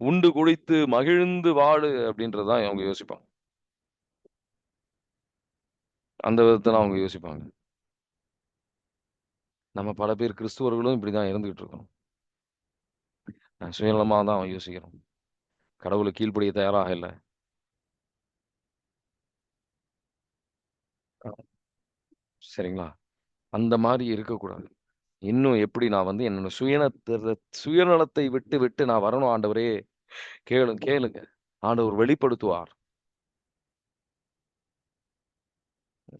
உண்டு குளித்து மகிழ்ந்து வாழு அப்படின்றதுதான் அவங்க யோசிப்பாங்க. அந்த விதத்துல அவங்க யோசிப்பாங்க. நம்ம பல பேர் கிறிஸ்துவர்களும் இப்படிதான் இருந்துகிட்டு இருக்கோம். சுயநலமா தான் யோசிக்கிறோம், கடவுளை கீழ்ப்படிய தயாராக இல்லை. சரிங்களா? அந்த மாதிரி இருக்கக்கூடாது. இன்னும் எப்படி நான் வந்து என்னோட சுயநலத்தை விட்டு விட்டு நான் வரணும் ஆண்டவரே. கேளுங்க, ஆண்டவர் வெளிப்படுத்துவார்.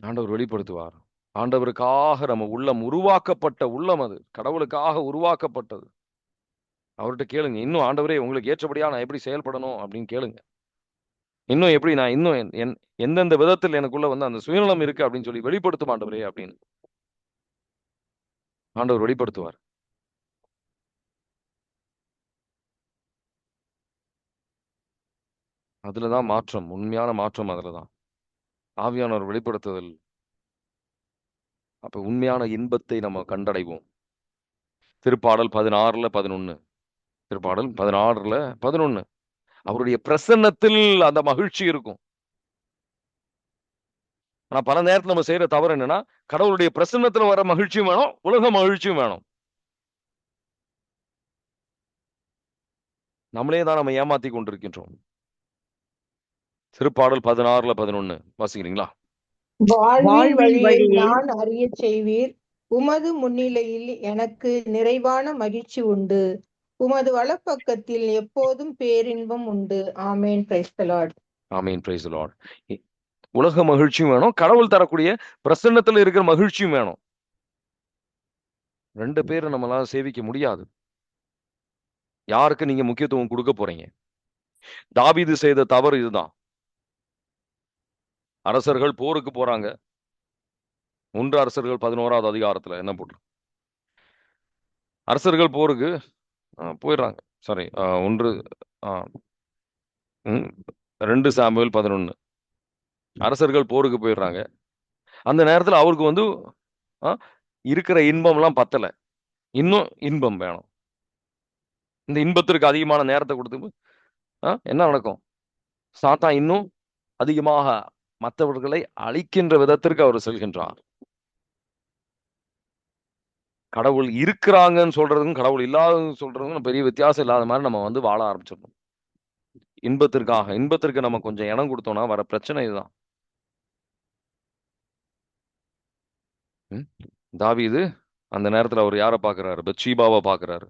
ஆண்டவர் வெளிப்படுத்துவார். ஆண்டவருக்காக நம்ம உள்ளம் உருவாக்கப்பட்ட உள்ளம், அது கடவுளுக்காக உருவாக்கப்பட்டது. அவர்கிட்ட கேளுங்க, இன்னும் ஆண்டவரே உங்களுக்கு ஏற்றபடியா நான் எப்படி செயல்படணும் அப்படின்னு கேளுங்க. இன்னும் எப்படி நான் இன்னும் எந்தெந்த விதத்தில் எனக்குள்ள வந்து அந்த சுயநலம் இருக்கு அப்படின்னு சொல்லி வெளிப்படுத்தும் ஆண்டவரே அப்படின்னு ஆண்டவர் வெளிப்படுத்துவார். அதுலதான் மாற்றம், உண்மையான மாற்றம் அதுலதான். ஆவியானவர் வெளிப்படுத்துதல். அப்ப உண்மையான இன்பத்தை நம்ம கண்டடைவோம். திருப்பாடல் 16:11. திருப்பாடல் 16:11. அவருடைய பிரசன்னத்தில் அந்த மகிழ்ச்சி இருக்கும். ஆனா பல நேரத்துல நம்ம செய்யற தவறு என்னன்னா, கடவுளுடைய பிரசன்னத்துல வர மகிழ்ச்சியும் வேணும், உலக மகிழ்ச்சியும் வேணும். நம்மளே தான் நம்ம ஏமாத்தி கொண்டிருக்கின்றோம். திருப்பாடல் 16:11 வாசிக்கிறீங்களா? வாழ்வின் வழியை வழியை நான் அறியச் செய்வீர். உமது முன்னிலையில் எனக்கு நிறைவான மகிழ்ச்சி உண்டு. உமது வலப்பக்கத்தில் எப்போதும் பேரின்பம் உண்டு. Amen. Praise the Lord. Amen. Praise the Lord. உலக மகிழ்ச்சியும் வேணும், கடவுள் தரக்கூடிய பிரசன்னத்துல இருக்கிற மகிழ்ச்சியும் வேணும். 2 பேரும் நம்மளால சேவிக்க முடியாது. யாருக்கு நீங்க முக்கியத்துவம் கொடுக்க போறீங்க? தாவீது செய்த தவறு இதுதான். அரசர்கள் போருக்கு போறாங்க. 1 அரசர்கள் 11வது அதிகாரத்துல என்ன போட்டு, அரசர்கள் போருக்கு போயிடுறாங்க. Sorry, 2 Samuel 11. அரசர்கள் போருக்கு போயிடுறாங்க. அந்த நேரத்துல அவருக்கு வந்து இருக்கிற இன்பம்லாம் பத்தல, இன்னும் இன்பம் வேணும். இந்த இன்பத்திற்கு அதிகமான நேரத்தை கொடுத்து என்ன நடக்கும்? சாத்தான் இன்னும் அதிகமாக மற்றவர்களை அழிக்கின்ற விதத்திற்கு அவர் செல்கின்றார். கடவுள் இருக்கிறாங்கன்னு சொல்றதுக்கும் கடவுள் இல்லாதன்னு சொல்றதுக்கும் பெரிய வித்தியாசம் இல்லாத மாதிரி நம்ம வந்து வாழ ஆரம்பிச்சிடணும். இன்பத்திற்கு நம்ம கொஞ்சம் இடம் கொடுத்தோம்னா வர பிரச்சனை இதுதான். தாவீது அந்த நேரத்துல அவர் யாரை பாக்குறாரு? பத்ஷீபாவை பாக்குறாரு.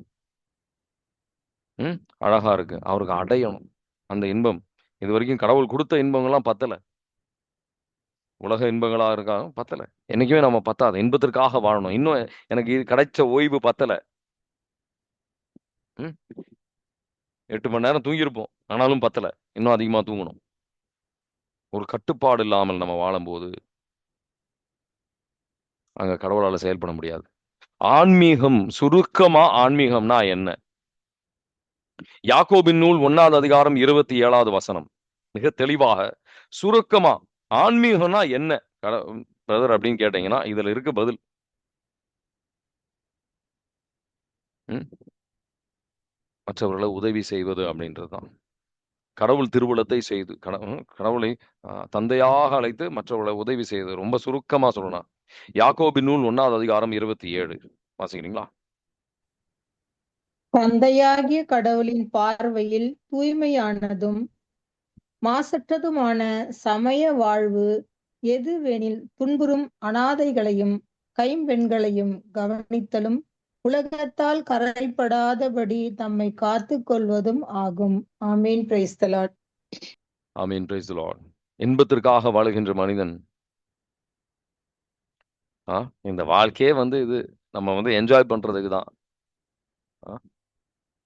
அழகா இருக்கு, அவருக்கு அடையணும் அந்த இன்பம். இது வரைக்கும் கடவுள் கொடுத்த இன்பங்கள்லாம் பத்தல, உலக இன்பங்களா இருக்கா பத்தல. என்னைக்குமே நம்ம பத்தாது, இன்பத்திற்காக வாழணும். இன்னும் எனக்கு கிடைச்ச ஓய்வு பத்தல. 8 மணி நேரம் தூங்கியிருப்போம், ஆனாலும் பத்தல, இன்னும் அதிகமா தூங்கணும். ஒரு கட்டுப்பாடு இல்லாமல் நம்ம வாழும்போது அங்க கடவுளால செயல்பட முடியாது. ஆன்மீகம், சுருக்கமா ஆன்மீகம்னா என்ன? யாக்கோபின் நூல் 1வது அதிகாரம் 27வது வசனம் மிக தெளிவாக சுருக்கமா ஆன்மீகம்னா என்ன பிரதர் அப்படின்னு கேட்டீங்கன்னா இதுல இருக்கு பதில். மற்றவர்களை உதவி செய்வது அப்படின்றதுதான். கடவுள் திருவுளத்தை செய்து கடவுளை தந்தையாக அழைத்து மற்றவர்களை உதவி செய்வது. ரொம்ப சுருக்கமா சொல்லணும். யாக்கோபின் நூல் 1வது அதிகாரம் 27 வாசிக்கிறீங்களா? தந்தையாகிய கடவுளின் பார்வையில் தூய்மையானதும் மாசற்றதுமான சமய வாழ்வு எதுவெனில் துன்புறும் அனாதைகளையும் கைம்பெண்களையும் கவனித்தலும் உலகத்தால் கரைப்படாதபடி தம்மை காத்து கொள்வதும் ஆகும். Amen. Praise the Lord. Amen. Praise the Lord. இன்பத்திற்காக வாழுகின்ற மனிதன் இந்த வாழ்க்கையே வந்து இது நம்ம வந்து என்ஜாய் பண்றதுக்கு தான்.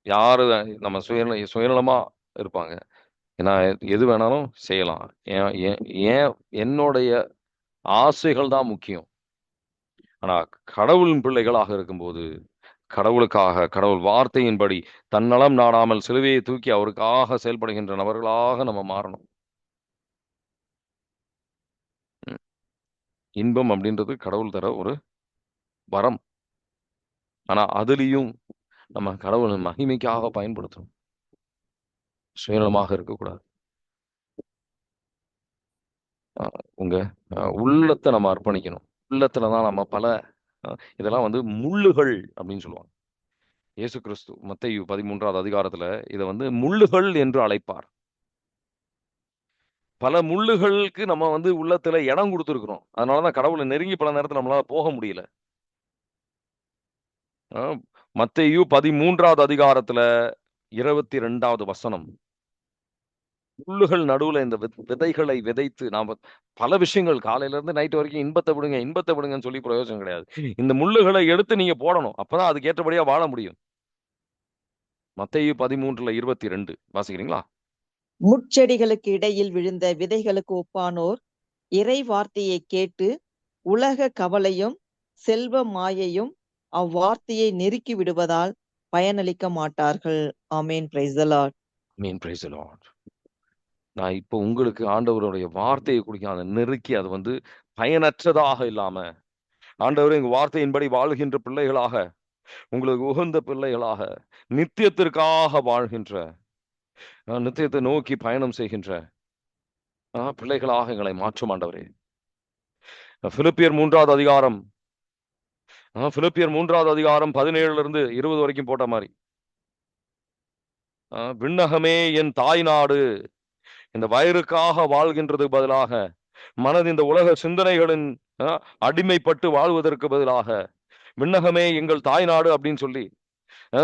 யாரு நம்ம சுயநலமா இருப்பாங்க, ஏன்னா எது வேணாலும் செய்யலாம், ஏன் என்னுடைய ஆசைகள் தான் முக்கியம். ஆனா கடவுளின் பிள்ளைகளாக இருக்கும்போது கடவுளுக்காக, கடவுள் வார்த்தையின்படி தன்னலம் நாடாமல் சிலுவையை தூக்கி அவருக்காக செயல்படுகின்ற நபர்களாக நம்ம மாறணும். இன்பம் அப்படின்றது கடவுள் தர ஒரு வரம். ஆனா அதுலயும் நம்ம கடவுளின் மகிமைக்காக பயன்படுத்தணும், சுயநலமாக இருக்கக்கூடாது. உங்க உள்ளத்தை நம்ம அர்ப்பணிக்கணும். உள்ளத்துலதான் நம்ம பல இதெல்லாம் வந்து முள்ளுகள் அப்படின்னு சொல்லுவாங்க. இயேசு கிறிஸ்து மத்தேயு 13வது அதிகாரத்துல இதை வந்து முள்ளுகள் என்று அழைப்பார். பல முள்ளுகளுக்கு நம்ம வந்து உள்ளத்துல இடம் கொடுத்துருக்கிறோம். அதனாலதான் கடவுளை நெருங்கி பல நேரத்துல நம்மளால போக முடியல. மத்தேயு 13வது அதிகாரத்துல 22வது வசனம், முள்ளுகள் நடுவுல இந்த விதைகளை விதைத்து நாம பல விஷயங்கள் காலையில இருந்து நைட் வரைக்கும் இன்பத்தை விடுங்க இன்பத்தை விடுங்கன்னு சொல்லி பிரயோஜனம் கிடையாது. இந்த முள்ளுகளை எடுத்து நீங்க போடணும், அப்பதான் அதுக்கு ஏற்றபடியா வாழ முடியும். மத்தேயு 13:22 வாசிக்கிறீங்களா? முட்செடிகளுக்கு இடையில் விழுந்த விதைகளுக்கு ஒப்பானோர் இறை வார்த்தையை கேட்டு உலக கவலையும் செல்வ மாயையும் அவ்வார்த்தையை நெருக்கி விடுவதால் பயனளிக்க மாட்டார்கள். Amen. Praise the Lord. Amen. Praise the Lord. நான் இப்போ உங்களுக்கு ஆண்டவருடைய வார்த்தையை குடிக்க அதை நெருக்கி அது வந்து பயனற்றதாக இல்லாம, ஆண்டவர் எங்க வார்த்தையின்படி வாழ்கின்ற பிள்ளைகளாக, உங்களுக்கு உகந்த பிள்ளைகளாக, நித்தியத்திற்காக வாழ்கின்ற நித்தியத்தை நோக்கி பயணம் செய்கின்ற பிள்ளைகளாக எங்களை மாற்றும் ஆண்டவரே. பிலிப்பியர் 3வது அதிகாரம், பிலிப்பியர் 3வது அதிகாரம் 17 20 வரைக்கும் போட்ட மாதிரி, விண்ணகமே என் தாய் நாடு, இந்த வயிறுக்காக வாழ்கின்றதுக்கு பதிலாக, மனது இந்த உலக சிந்தனைகளின் அடிமைப்பட்டு வாழ்வதற்கு பதிலாக, விண்ணகமே எங்கள் தாய் நாடு அப்படின்னு சொல்லி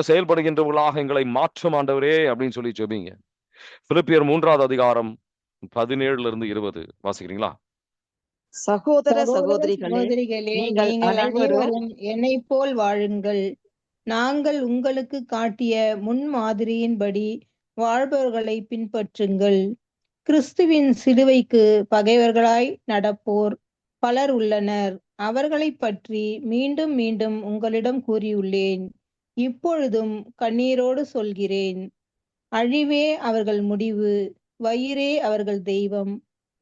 செயல்படுகின்றவர்களாக எங்களை மாற்றும் ஆண்டவரே அப்படின்னு சொல்லி ஜெபிங்க. பிலிப்பியர் 3வது அதிகாரம் 17 20 வாசிக்கிறீங்களா? சகோதர சகோதர சகோதரிகளே, சகோதரிகளே, நீங்கள் நீங்கள் அனைவரும் அனைவரும் என்னைப் போல் வாழுங்கள். நாங்கள் உங்களுக்கு காட்டிய முன்மாதிரியின்படி வாழ்பவர்களை பின்பற்றுங்கள். கிறிஸ்துவின் சிலுவைக்கு பகைவர்களாய் நடப்போர் பலர் உள்ளனர். அவர்களைப் பற்றி மீண்டும் மீண்டும் உங்களிடம் கூறியுள்ளேன். இப்பொழுதும் கண்ணீரோடு சொல்கிறேன். அழிவே அவர்கள் முடிவு, வயிறே அவர்கள் தெய்வம்,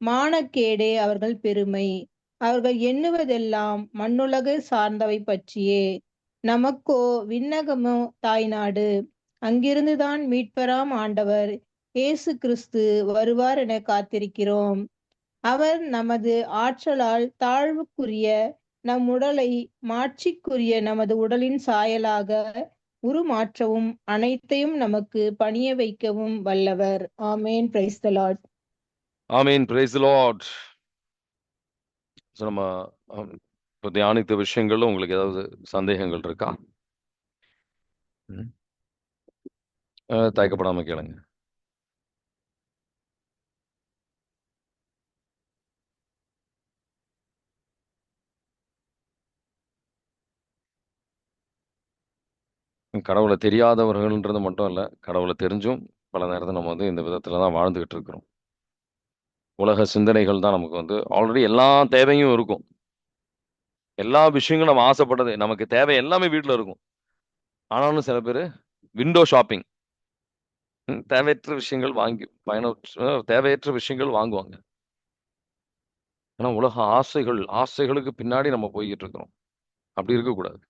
மானக்கேடே அவர்கள் பெருமை. அவர்கள் எண்ணுவதெல்லாம் மண்ணுலகை சார்ந்தவை பற்றியே. நமக்கோ விண்ணகமோ தாய்நாடு. அங்கிருந்துதான் மீட்பராம் ஆண்டவர் இயேசு கிறிஸ்து வருவார் என காத்திருக்கிறோம். அவர் நமது ஆற்றலால் தாழ்வுக்குரிய நம் உடலை மாட்சிக்குரிய நமது உடலின் சாயலாக உருமாற்றவும் அனைத்தையும் நமக்கு பணிய வைக்கவும் வல்லவர். Amen. Praise the Lord. Amen. Praise the Lord. நம்ம இப்போ தியானித்த விஷயங்கள்ல உங்களுக்கு ஏதாவது சந்தேகங்கள் இருக்கா? தயக்கப்படாம கேளுங்க. கடவுளை தெரியாதவர்கள்ன்றது மட்டும் இல்லை, கடவுளை தெரிஞ்சும் பல நேரத்தில் நம்ம இந்த விதத்தில் தான் வாழ்ந்துகிட்டு இருக்கிறோம். உலக சிந்தனைகள் தான் நமக்கு ஆல்ரெடி எல்லா தேவையும் இருக்கும். எல்லா விஷயங்களும் நம்ம ஆசைப்பட்டது, நமக்கு தேவை எல்லாமே வீட்டில் இருக்கும். ஆனாலும் சில பேர் விண்டோ ஷாப்பிங், தேவையற்ற விஷயங்கள் வாங்கி தேவையற்ற விஷயங்கள் வாங்குவாங்க. ஏன்னா உலக ஆசைகளுக்கு பின்னாடி நம்ம போய்கிட்டு இருக்கிறோம். அப்படி இருக்கக்கூடாது.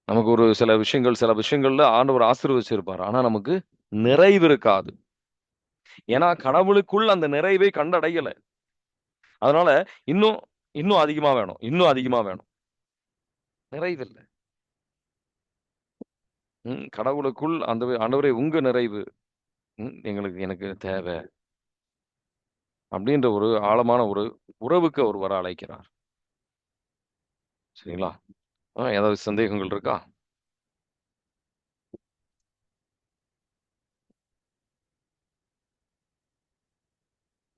நமக்கு ஒரு சில விஷயங்கள்ல ஆண்டவர் ஆசீர்வதிச்சிருப்பார். ஆனா நமக்கு நிறைவு இருக்காது. ஏன்னா கடவுளுக்குள் அந்த நிறைவை கண்டடையல. அதனால இன்னும் இன்னும் அதிகமா வேணும், இன்னும் அதிகமா வேணும். நிறைவில்லை. கடவுளுக்குள் அந்த ஆண்டவரே உங்க நிறைவு எனக்கு தேவை அப்படின்ற ஒரு ஆழமான ஒரு உறவுக்கு அவர் வர அழைக்கிறார். சரிங்களா? ஏதாவது சந்தேகங்கள் இருக்கா?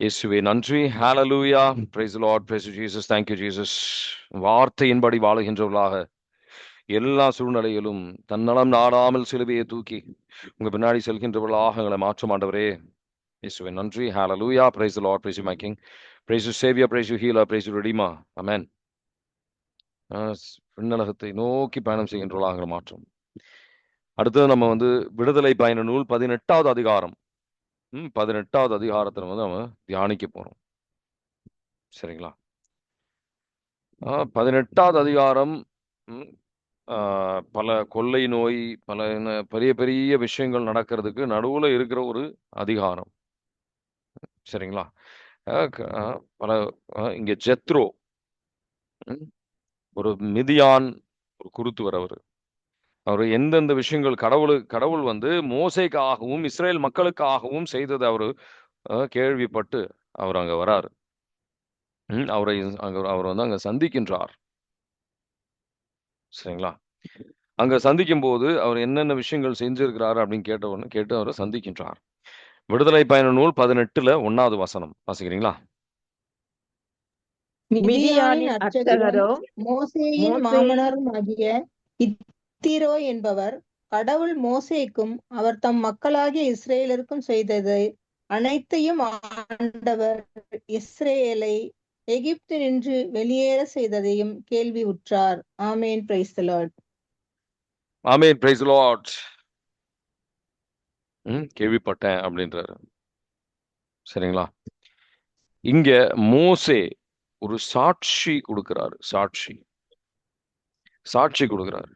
இயேசுவே நன்றி. ஹalleluya. praise the lord. praise Jesus. thank you Jesus. வார்த்தையின்படி வாழுகின்றவர்களாக எல்லா சூழ்நிலையிலும் தன்னலம் நாடாமல் சிலுவையை தூக்கி உங்க பின்னாடி செல்கின்றவர்களாக எங்களை மாற்ற ஆண்டவரே. இயேசுவே நன்றி. ஹalleluya. praise the lord. praise you my king. praise you savior. praise you healer. praise you redeemer. amen. விண்ணலகத்தை நோக்கி பயணம் செய்கின்றவர்களாக மாற்றம். அடுத்தது நம்ம விடுதலை பயண நூல் 18வது அதிகாரம், 18வது அதிகாரத்தை நம்ம தியானிக்க போறோம். சரிங்களா? 18வது அதிகாரம் பல கொள்ளை நோய், பல பெரிய பெரிய விஷயங்கள் நடக்கிறதுக்கு நடுவுல இருக்கிற ஒரு அதிகாரம். சரிங்களா? பல இங்க ஜெத்ரோ, ஒரு மிதியான், ஒரு குருத்துவர். அவர் எந்தெந்த விஷயங்கள் கடவுள் மோசேக்காகவும் இஸ்ரேல் மக்களுக்காகவும் செய்தது அவரு கேள்விப்பட்டு அவர் அங்க வராரு. அவர் அங்க சந்திக்கின்றார். சரிங்களா? அங்க சந்திக்கும் போது அவர் என்னென்ன விஷயங்கள் செஞ்சிருக்கிறாரு அப்படின்னு கேட்டு அவரை சந்திக்கின்றார். விடுதலை பயண நூல் 18ல 1வது வசனம் வாசிக்கிறீங்களா? மிதியானின் அர்ச்சகரும் மோசேயின் மாமனாரும் ஆகிய இத்திரோ என்பவர் கடவுள் மோசேக்கும் அவர் தம் மக்களாகிய இஸ்ரேலருக்கும் செய்தது அனைத்தையும் ஆண்டவர் இஸ்ரேலை எகிப்து நின்று வெளியேற செய்ததையும் கேள்வி உற்றார். Amen. Praise the Lord. Amen. Praise the Lord. கேள்விப்பட்டேன் அப்படின்றாரு. சரிங்களா? இங்க மோசே ஒரு சாட்சி கொடுக்கிறாரு. சாட்சி கொடுக்கிறாரு.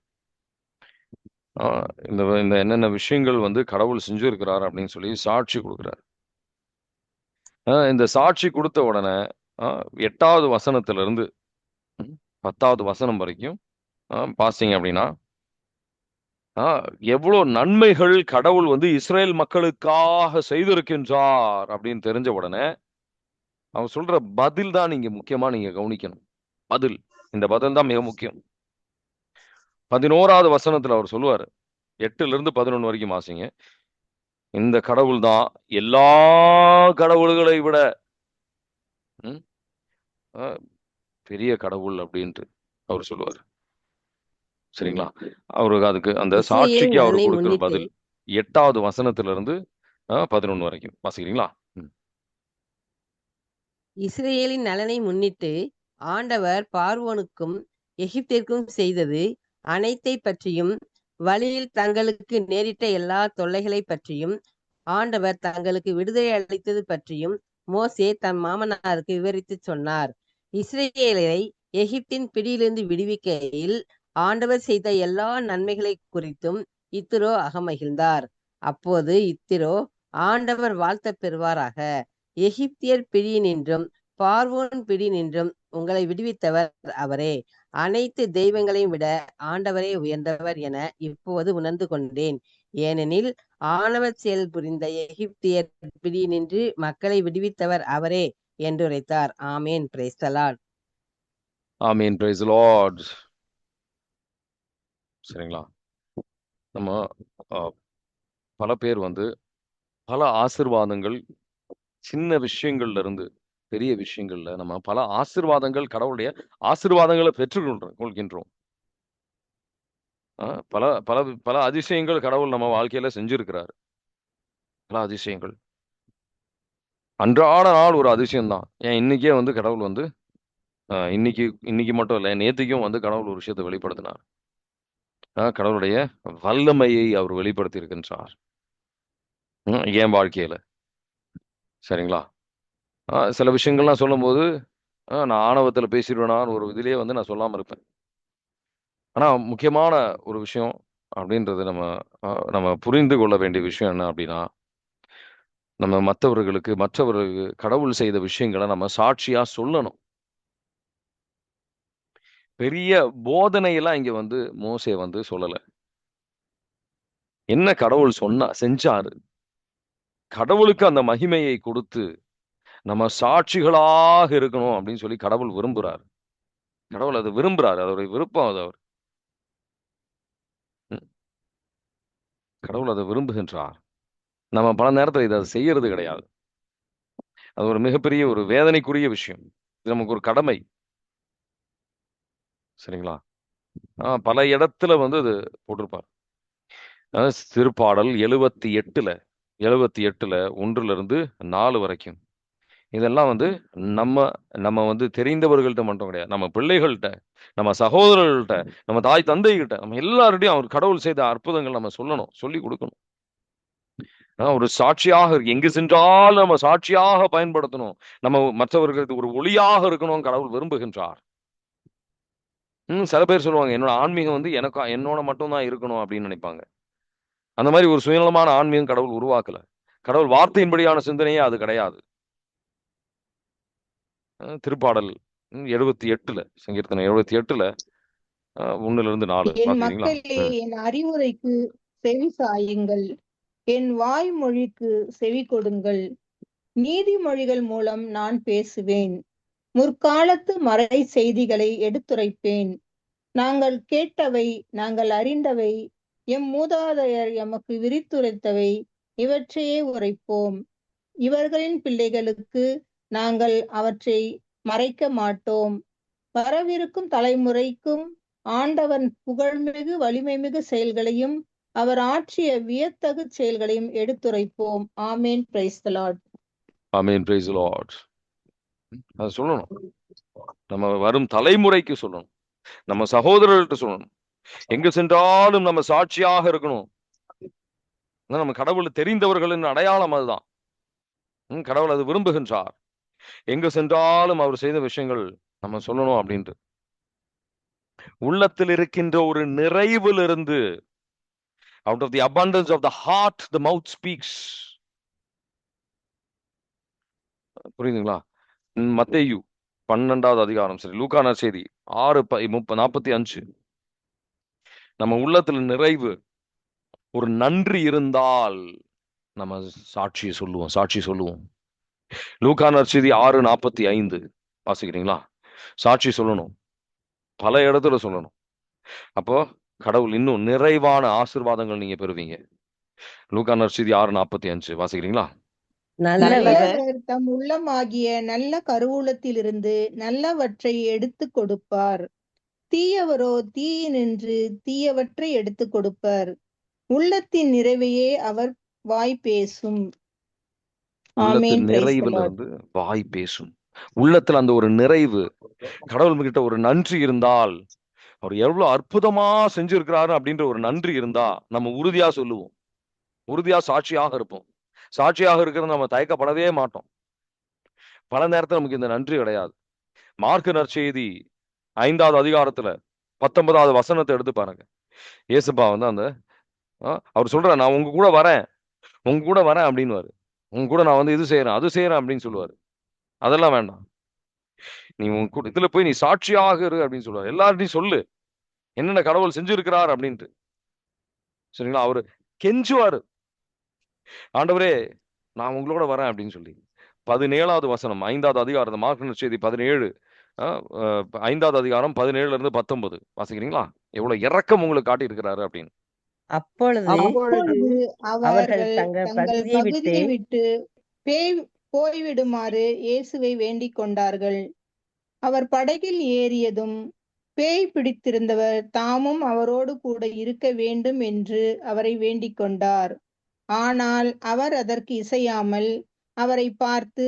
இந்த இந்த என்னென்ன விஷயங்கள் வந்து கடவுள் செஞ்சிருக்கிறார் அப்படின்னு சொல்லி சாட்சி கொடுக்குறார். இந்த சாட்சி கொடுத்த உடனே 8வது வசனத்திலிருந்து 10வது வசனம் வரைக்கும் பாத்தீங்க அப்படின்னா எவ்வளவு நன்மைகள் கடவுள் வந்து இஸ்ரேல் மக்களுக்காக செய்திருக்கின்றார் அப்படின்னு தெரிஞ்ச உடனே அவர் சொல்ற பதில் தான் நீங்க முக்கியமா நீங்க கவனிக்கணும். பதில், இந்த பதில் தான் மிக முக்கியம். 11வது வசனத்துல அவர் சொல்லுவாரு, 8-11 வரைக்கும் வாசிங்க. இந்த கடவுள் தான் எல்லா கடவுள்களை விட பெரிய கடவுள் அப்படின்ட்டு அவர் சொல்லுவார். சரிங்களா? அவருக்கு அதுக்கு அந்த சாட்சிக்கு அவர் கொடுக்கிற பதில் 8வது வசனத்திலிருந்து 11 வரைக்கும் வாசிக்கிறீங்களா? இஸ்ரேலின் நலனை முன்னிட்டு ஆண்டவர் பார்வோனுக்கும் எகிப்திற்கும் செய்தது அனைத்தை பற்றியும், வழியில் தங்களுக்கு நேரிட்ட எல்லா தொல்லைகளை பற்றியும், ஆண்டவர் தங்களுக்கு விடுதலை அளித்தது பற்றியும் மோசே தன் மாமனாருக்கு விவரித்து சொன்னார். இஸ்ரேலை எகிப்தின் பிடியிலிருந்து விடுவிக்கையில் ஆண்டவர் செய்த எல்லா நன்மைகளை குறித்தும் இத்திரோ அகமகிழ்ந்தார். அப்போது இத்திரோ, ஆண்டவர் வாழ்த்த பெறுவாராக, எகிப்தியர் பிடி நின்றும் பார்வோன் பிடி நின்றும் உங்களை விடுவித்தவர் அவரே. அனைத்து தெய்வங்களையும் விட ஆண்டவரே உயர்ந்தவர் என இப்போது உணர்ந்து கொண்டேன். ஏனெனில் ஆணவ செயல் புரிந்த எகிப்தியர் பிடி நின்று மக்களை விடுவித்தவர் அவரே என்று உரைத்தார். Amen. Praise the Lord. Amen. Praise the Lord. சரிங்களா? நம்ம பல பேர் வந்து பல ஆசீர்வாதங்கள், சின்ன விஷயங்கள்ல இருந்து பெரிய விஷயங்கள்ல நம்ம பல ஆசீர்வாதங்கள், கடவுளுடைய ஆசீர்வாதங்களை கொள்கின்றோம். பல பல பல அதிசயங்கள் கடவுள் நம்ம வாழ்க்கையில செஞ்சிருக்கிறார். பல அதிசயங்கள். அன்றாட நாள் ஒரு அதிசயம்தான். ஏன் இன்னைக்கே வந்து கடவுள் வந்து இன்னைக்கு மட்டும் இல்லை, நேத்திக்கும் வந்து கடவுள் ஒரு விஷயத்தை வெளிப்படுத்தினார். கடவுளுடைய வல்லமையை அவர் வெளிப்படுத்தி இருக்கின்றார் என் வாழ்க்கையில. சரிங்களா? சில விஷயங்கள்லாம் சொல்லும்போது நான் ஆணவத்துல பேசிடுவேனான்னு ஒரு இதிலேயே வந்து நான் சொல்லாம இருப்பேன். ஆனா முக்கியமான ஒரு விஷயம் அப்படின்றது நம்ம புரிந்து கொள்ள வேண்டிய விஷயம் என்ன அப்படின்னா, நம்ம மற்றவர்களுக்கு கடவுள் செய்த விஷயங்களை நம்ம சாட்சியா சொல்லணும். பெரிய போதனையெல்லாம் இங்க வந்து மோசே வந்து சொல்லல. என்ன கடவுள் செஞ்சாரு, கடவுளுக்கு அந்த மகிமையை கொடுத்து நம்ம சாட்சிகளாக இருக்கணும் அப்படின்னு சொல்லி கடவுள் விரும்புறாரு. கடவுள் அதை விரும்புறாரு. அதோட விருப்பம் அது. அவர் கடவுள் அதை விரும்புகின்றார். நம்ம பல நேரத்தில் இதை செய்யறது கிடையாது. அது ஒரு மிகப்பெரிய ஒரு வேதனைக்குரிய விஷயம். இது நமக்கு ஒரு கடமை. சரிங்களா? பல இடத்துல வந்து அது போட்டிருப்பார். திருப்பாடல் 78ல 1-4 வரைக்கும் இதெல்லாம் வந்து நம்ம வந்து தெரிந்தவர்கள்ட்ட மட்டும் கிடையாது, நம்ம பிள்ளைகள்கிட்ட, நம்ம சகோதரர்கள்ட்ட, நம்ம தாய் தந்தைகிட்ட, நம்ம எல்லார்டையும் அவர் கடவுள் செய்த அற்புதங்கள் நம்ம சொல்லணும், சொல்லி கொடுக்கணும். ஒரு சாட்சியாக எங்கு சென்றாலும் நம்ம சாட்சியாக பயன்படுத்தணும். நம்ம மற்றவர்களுக்கு ஒரு ஒளியாக இருக்கணும் கடவுள் விரும்புகின்றார். சில பேர் சொல்லுவாங்க, என்னோட ஆன்மீகம் வந்து என்னோட மட்டும் தான் இருக்கணும் அப்படின்னு நினைப்பாங்க. அந்த மாதிரி ஒரு சுயநலமான ஆன்மீகம் கடவுள் உருவாக்கல. கடவுள் வார்த்தையின்படியான சிந்தனையே அது கிடையாது. திருப்பாடல் 78ல, சங்கீர்த்தனம் 78ல 1-4 என் மக்களே, என் அறிவுரைக்கு செவி சாயுங்கள், என் வாய்மொழிக்கு செவி கொடுங்கள். நீதிமொழிகள் மூலம் நான் பேசுவேன், முற்காலத்து மறை செய்திகளை எடுத்துரைப்பேன். நாங்கள் கேட்டவை, நாங்கள் அறிந்தவை, எம் மூதாதையர் எமக்கு விரித்துரைத்தவை, இவற்றையே உரைப்போம். இவர்களின் பிள்ளைகளுக்கு நாங்கள் அவற்றை மறைக்க மாட்டோம். வரவிருக்கும் தலைமுறைக்கும் ஆண்டவன் புகழ்மிகு வலிமைமிகு செயல்களையும் அவர் ஆற்றிய வியத்தகு செயல்களையும் எடுத்துரைப்போம். Amen. Praise the Lord. Amen. Praise the Lord. அது சொல்லணும். நம்ம வரும் தலைமுறைக்கு சொல்லணும், நம்ம சகோதரர்கள்ட்ட சொல்லணும். எங்க சென்றாலும் நம்ம சாட்சியாக இருக்கணும். நம்ம கடவுள் தெரிந்தவர்களின் அடையாளம் அதுதான். கடவுள் அது விரும்புகின்றார். எங்க சென்றாலும் அவர் செய்த விஷயங்கள் நம்ம சொல்லணும் அப்படின்ட்டு. உள்ளத்தில் இருக்கின்ற ஒரு நிறைவிலிருந்து Out of the abundance of the heart the mouth speaks. புரியுதுங்களா? மத்தேயு 12வது அதிகாரம், சரி, லூக்கா நற்செய்தி 6:45. நம்ம உள்ளத்துல நிறைவு, ஒரு நன்றி இருந்தால் நம்ம சாட்சியை சொல்லுவோம். லூக்கா நற்செய்தி 6:45 வாசிக்கிறீங்களா? சாட்சி சொல்லணும், பல இடத்துல சொல்லணும். அப்போ கடவுள் இன்னும் நிறைவான ஆசீர்வாதங்கள் நீங்க பெறுவீங்க. லூக்கா நற்செய்தி 6:45 வாசிக்கிறீங்களா? நல்லவர் நல்லவர் தம் உள்ளமாகிய நல்ல கருவூலத்திலிருந்து நல்லவற்றை எடுத்து கொடுப்பார். தீயவரோ தீயினின்று தீயவற்றை எடுத்து கொடுப்பார். உள்ளத்தின் நிறைவையே அவர் வாய் பேசும். உள்ளத்தின் ஆமென். Praise the நிறைவுல Lord. இருந்து வாய் பேசும். உள்ளத்துல அந்த ஒரு நிறைவு, கடவுள் கிட்ட ஒரு நன்றி இருந்தால், அவர் எவ்வளவு அற்புதமா செஞ்சிருக்கிறாரு அப்படின்ற ஒரு நன்றி இருந்தா நம்ம உறுதியா சொல்லுவோம், உறுதியா சாட்சியாக இருப்போம். சாட்சியாக இருக்கிறது நம்ம தயக்கப்படவே மாட்டோம். பல நேரத்துல நமக்கு இந்த நன்றி கிடையாது. மார்க்கு நற்செய்தி 5வது அதிகாரத்துல 19வது வசனத்தை எடுத்து பாருங்க. இயேசுப்பா வந்து அந்த அவர் சொல்ற, நான் உங்க கூட வரேன் அப்படின்னு, உங்க கூட நான் வந்து இது செய்யறேன் அது செய்யறேன் அப்படின்னு சொல்லுவாரு. அதெல்லாம் வேண்டாம், நீ உங்க கூட இதுல போய் நீ சாட்சியாக இரு அப்படின்னு சொல்லுவாரு. எல்லார்ட்டையும் சொல்லு என்னென்ன கடவுள் செஞ்சிருக்கிறார் அப்படின்ட்டு. சரிங்களா? அவரு கெஞ்சுவாரு, ஆண்டவரே நான் உங்களோட வரேன் அப்படின்னு சொல்லி. 17வது வசனம் 5வது அதிகாரம், மார்க்கு நற்செய்தி 17 5வது அதிகாரம் 17ல இருந்து 19 வாசிக்கிறீங்களா? எவ்வளவு இரக்கம் உங்களுக்கு காட்டி இருக்கிறாரு அப்படின்னு. அப்பொழுது அப்பொழுது அவர்கள் அவர்கள் தங்கள் தங்கள் பகுதியை பகுதியை விட்டு விட்டு போய்விடுமாறு இயேசுவை வேண்டிக் கொண்டார்கள். அவர் படகில் ஏறியதும் பேய் பிடித்திருந்தவர் தாமும் அவரோடு கூட இருக்க வேண்டும் என்று அவரை வேண்டிக் கொண்டார். ஆனால் அவர் அதற்கு இசையாமல் அவரை பார்த்து,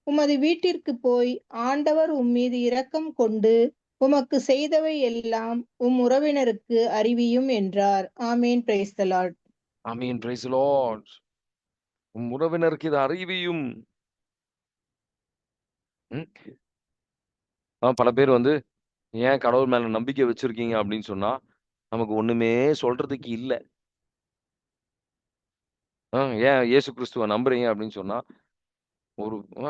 உமது வீட்டிற்கு போய் ஆண்டவர் உம்மீது இரக்கம் கொண்டு உமக்கு செய்தவை எல்லாம் உம் உறவினருக்கு அறிவியும் என்றார். Amen. Praise the Lord. Amen. Praise the Lord. உம் உறவினருக்கு இது அறிவியும். பல பேர் வந்து ஏன் கடவுள் மேல நம்பிக்கை வச்சிருக்கீங்க அப்படின்னு சொன்னா, நமக்கு ஒண்ணுமே சொல்றதுக்கு இல்ல. ஏன் இயேசு கிறிஸ்துவ நம்புறீங்க அப்படின்னு சொன்னா,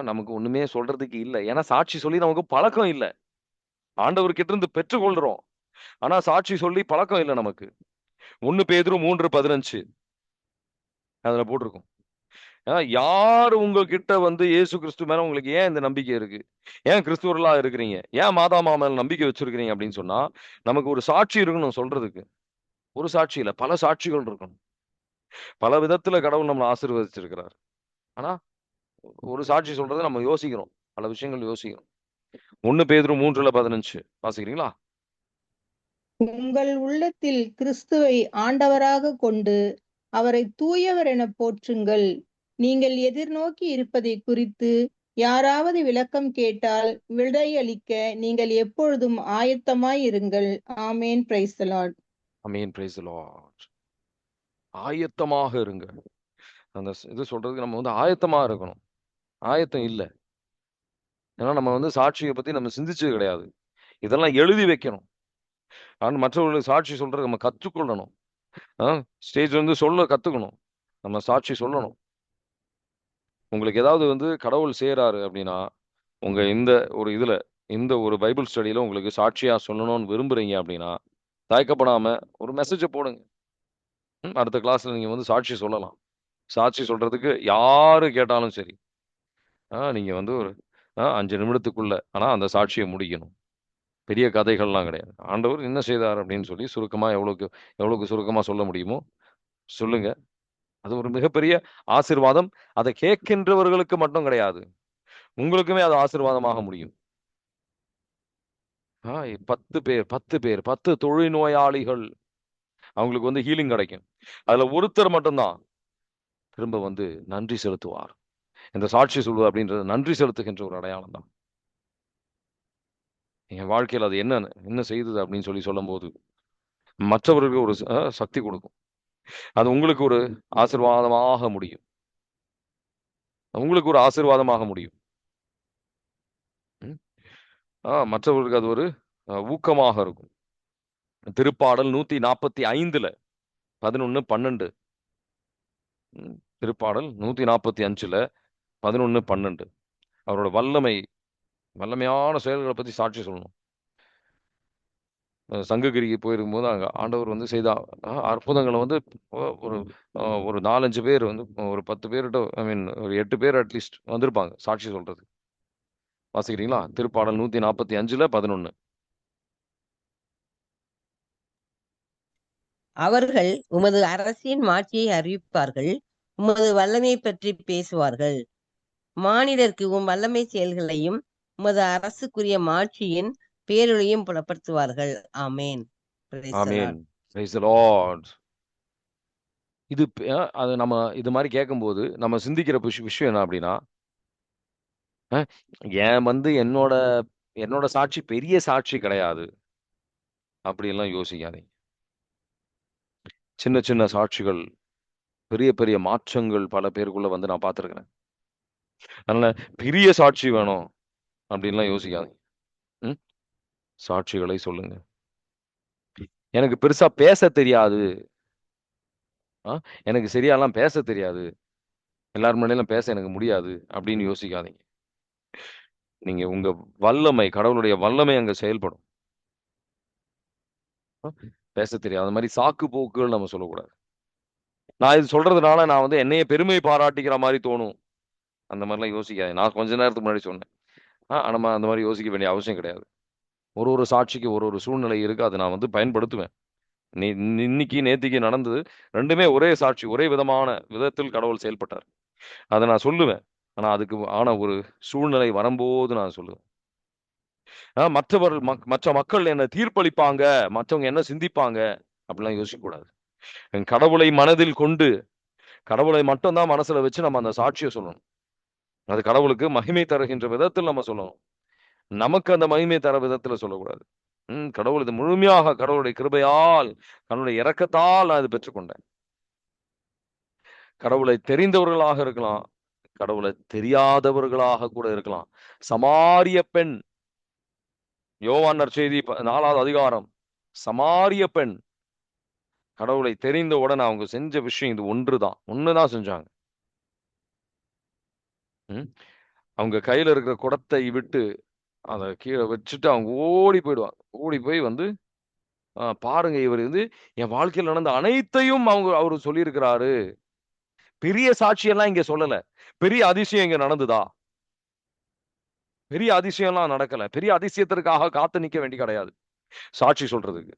நமக்கு ஒண்ணுமே சொல்றதுக்கு இல்ல. ஏன்னா சாட்சி சொல்லி நமக்கு பழக்கம் இல்ல. ஆண்டவர்கிட்ட இருந்து பெற்றுக்கொள்றோம், ஆனா சாட்சி சொல்லி பழக்கம் இல்லை நமக்கு. 1 பேதுரு 3:15 அதுல போட்டிருக்கும். யாரு உங்ககிட்ட வந்து இயேசு கிறிஸ்து மேல உங்களுக்கு ஏன் இந்த நம்பிக்கை இருக்கு, ஏன் கிறிஸ்துவர்களா இருக்கிறீங்க, ஏன் மாதாமா மேல நம்பிக்கை வச்சிருக்கிறீங்க அப்படின்னு சொன்னா, நமக்கு ஒரு சாட்சி இருக்கணும் சொல்றதுக்கு. ஒரு சாட்சி இல்ல, பல சாட்சிகள் இருக்கணும். பல விதத்துல கடவுள் நம்மளை ஆசீர்வதிச்சிருக்கிறார். ஆனா ஒரு சாட்சி சொல்றதை நம்ம யோசிக்கிறோம், பல விஷயங்கள் யோசிக்கிறோம். 1 பேதுரு 3:15 வாசிக்கிறீங்களா? உங்கள் உள்ளத்தில் கிறிஸ்துவை ஆண்டவராக கொண்டு அவரை தூயவர் என போற்றுங்கள். நீங்கள் எதிர்நோக்கி இருப்பதை குறித்து யாராவது விளக்கம் கேட்டால் விடையளிக்க நீங்கள் எப்பொழுதும் ஆயத்தமாய் இருங்கள். Amen. Praise the Lord. Amen. Praise the Lord. ஆயத்தமாக இருங்க. அந்த இது சொல்றதுக்கு நம்ம வந்து ஆயத்தமா இருக்கணும். ஆயத்தம் இல்ல, ஏன்னா நம்ம வந்து சாட்சியை பத்தி நம்ம சிந்திச்சது கிடையாது. இதெல்லாம் எழுதி வைக்கணும். ஆனா மற்றவர்களுக்கு சாட்சி சொல்றது நம்ம கற்றுக்கொள்ளணும். ஸ்டேஜ் வந்து சொல்ல கத்துக்கணும், நம்ம சாட்சி சொல்லணும். உங்களுக்கு ஏதாவது வந்து கடவுள் செய்யறாரு அப்படின்னா, உங்க இந்த ஒரு பைபிள் ஸ்டடியில உங்களுக்கு சாட்சியா சொல்லணும்னு விரும்புறீங்க அப்படின்னா, தயக்கப்படாம ஒரு மெசேஜ போடுங்க. அடுத்த கிளாஸ்ல நீங்க வந்து சாட்சி சொல்லலாம். சாட்சி சொல்றதுக்கு யாரு கேட்டாலும் சரி, நீங்க வந்து ஒரு 5 நிமிடத்துக்குள்ள ஆனா அந்த சாட்சியை முடிக்கணும். பெரிய கதைகள்லாம் கிடையாது. ஆண்டவர் என்ன செய்தார் அப்படின்னு சொல்லி சுருக்கமா எவ்வளவுக்கு சுருக்கமா சொல்ல முடியுமோ சொல்லுங்க. அது ஒரு மிகப்பெரிய ஆசீர்வாதம். அதை கேட்கின்றவர்களுக்கு மட்டும் கிடையாது, உங்களுக்குமே அது ஆசீர்வாதமாக முடியும். 10 பேர் 10 தொழுநோயாளிகள், அவங்களுக்கு வந்து ஹீலிங் கிடைக்கும். அதுல ஒருத்தர் மட்டும்தான் திரும்ப வந்து நன்றி செலுத்துவார். இந்த சாட்சி சொல்வது அப்படின்றது நன்றி செலுத்துகின்ற ஒரு அடையாளம் தான். என் வாழ்க்கையில் அது என்ன செய்தது அப்படின்னு சொல்லி சொல்லும் போது மற்றவர்களுக்கு ஒரு சக்தி கொடுக்கும். அது உங்களுக்கு ஒரு ஆசீர்வாதமாக முடியும். உங்களுக்கு ஒரு ஆசீர்வாதமாக முடியும். மற்றவர்களுக்கு அது ஒரு ஊக்கமாக இருக்கும். திருப்பாடல் 145 11:12. திருப்பாடல் 145 11:12. அவரோட வல்லமையான செயல்களை பத்தி சாட்சி சொல்லணும். சங்ககிரிக்கு போயிருக்கும்போது அங்க ஆண்டவர் வந்து செய்த அற்புதங்களை வந்து ஒரு ஒரு 4-5 பேர் வந்து ஒரு 10 பேர்கிட்ட, ஐ மீன் ஒரு 8 பேர் அட்லீஸ்ட் வந்திருப்பாங்க சாட்சி சொல்றது. வாசிக்கிறீங்களா? திருப்பாடல் 145:11. அவர்கள் உமது அரசின் மாட்சியை அறிவிப்பார்கள், உமது வல்லமை பற்றி பேசுவார்கள். மானிடருக்கு உம் வல்லமை செயல்களையும் உமது அரசுக்குரிய மாட்சியின் பேரொழியும் புலப்படுத்துவார்கள். ஆமேன். Praise the amen. Lord. Praise the Lord. இது அது நம்ம இது மாதிரி கேட்கும்போது நம்ம சிந்திக்கிற விஷயம் என்ன அப்படின்னா, ஏன் வந்து என்னோட சாட்சி பெரிய சாட்சி கிடையாது அப்படியெல்லாம் யோசிக்காதீங்க. சின்ன சின்ன சாட்சிகள் பெரிய பெரிய மாற்றங்கள் பல பேருக்குள்ள வந்து நான் பார்த்துருக்கிறேன். அதனால பெரிய சாட்சி வேணும் அப்படின்லாம் யோசிக்காதீங்க. சாட்சிகளை சொல்லுங்க. எனக்கு பெருசா பேச தெரியாது, எனக்கு சரியாலாம் பேச தெரியாது, எல்லார் முன்னாடியெல்லாம் பேச எனக்கு முடியாது அப்படின்னு யோசிக்காதீங்க. நீங்க உங்க கடவுளுடைய வல்லமை அங்க செயல்படும். பேச தெரியாத மாதிரி சாக்கு போக்குகள் நம்ம சொல்லக்கூடாது. நான் இது சொல்றதுனால நான் வந்து என்னைய பெருமை பாராட்டிக்கிற மாதிரி தோணும், அந்த மாதிரிலாம் யோசிக்காதீங்க. நான் கொஞ்ச நேரத்துக்கு முன்னாடி சொன்னேன், நம்ம அந்த மாதிரி யோசிக்க வேண்டிய அவசியம் கிடையாது. ஒரு சாட்சிக்கு ஒரு சூழ்நிலை இருக்கு, அதை நான் வந்து பயன்படுத்துவேன். இன்னைக்கு நேத்திக்கு நடந்தது ரெண்டுமே ஒரே சாட்சி, ஒரே விதத்தில் கடவுள் செயல்பட்டார். அதை நான் சொல்லுவேன். ஆனா அதுக்கு ஒரு சூழ்நிலை வரும்போது நான் சொல்லுவேன். மற்ற மக்கள் என்ன தீர்ப்பளிப்பாங்க, மற்றவங்க என்ன சிந்திப்பாங்க அப்படிலாம் யோசிக்க கூடாது. கடவுளை மனதில் கொண்டு கடவுளை மட்டும் தான் மனசுல வச்சு நம்ம அந்த சாட்சியை சொல்லணும். அது கடவுளுக்கு மகிமை தருகின்ற விதத்தில் நம்ம சொல்லணும். நமக்கு அந்த மகிமை தர விதத்துல சொல்லக்கூடாது. கடவுள் இது முழுமையாக கடவுளுடைய கிருபையால், கடவுளுடைய இரக்கத்தால் நான் இது பெற்றுக்கொண்டேன். கடவுளை தெரிந்தவர்களாக இருக்கலாம், கடவுளை தெரியாதவர்களாக கூட இருக்கலாம். சமாரிய பெண், யோவான் நற்செய்தி 4வது அதிகாரம், சமாரிய பெண் கடவுளை தெரிந்தவுடன் அவங்க செஞ்ச விஷயம் இது ஒண்ணுதான் செஞ்சாங்க. அவங்க கையில இருக்கிற குடத்தை விட்டு அதை கீழே வச்சுட்டு அவங்க ஓடி போயிடுவாங்க. ஓடி போய் வந்து பாருங்க, இவர் வந்து என் வாழ்க்கையில் நடந்த அனைத்தையும் அவரு சொல்லியிருக்கிறாரு. பெரிய சாட்சியெல்லாம் இங்க சொல்லல. பெரிய அதிசயம் இங்க நடந்துதா? பெரிய அதிசயம்லாம் நடக்கல. பெரிய அதிசயத்திற்காக காத்து நிக்க வேண்டி கிடையாது சாட்சி சொல்றதுக்கு.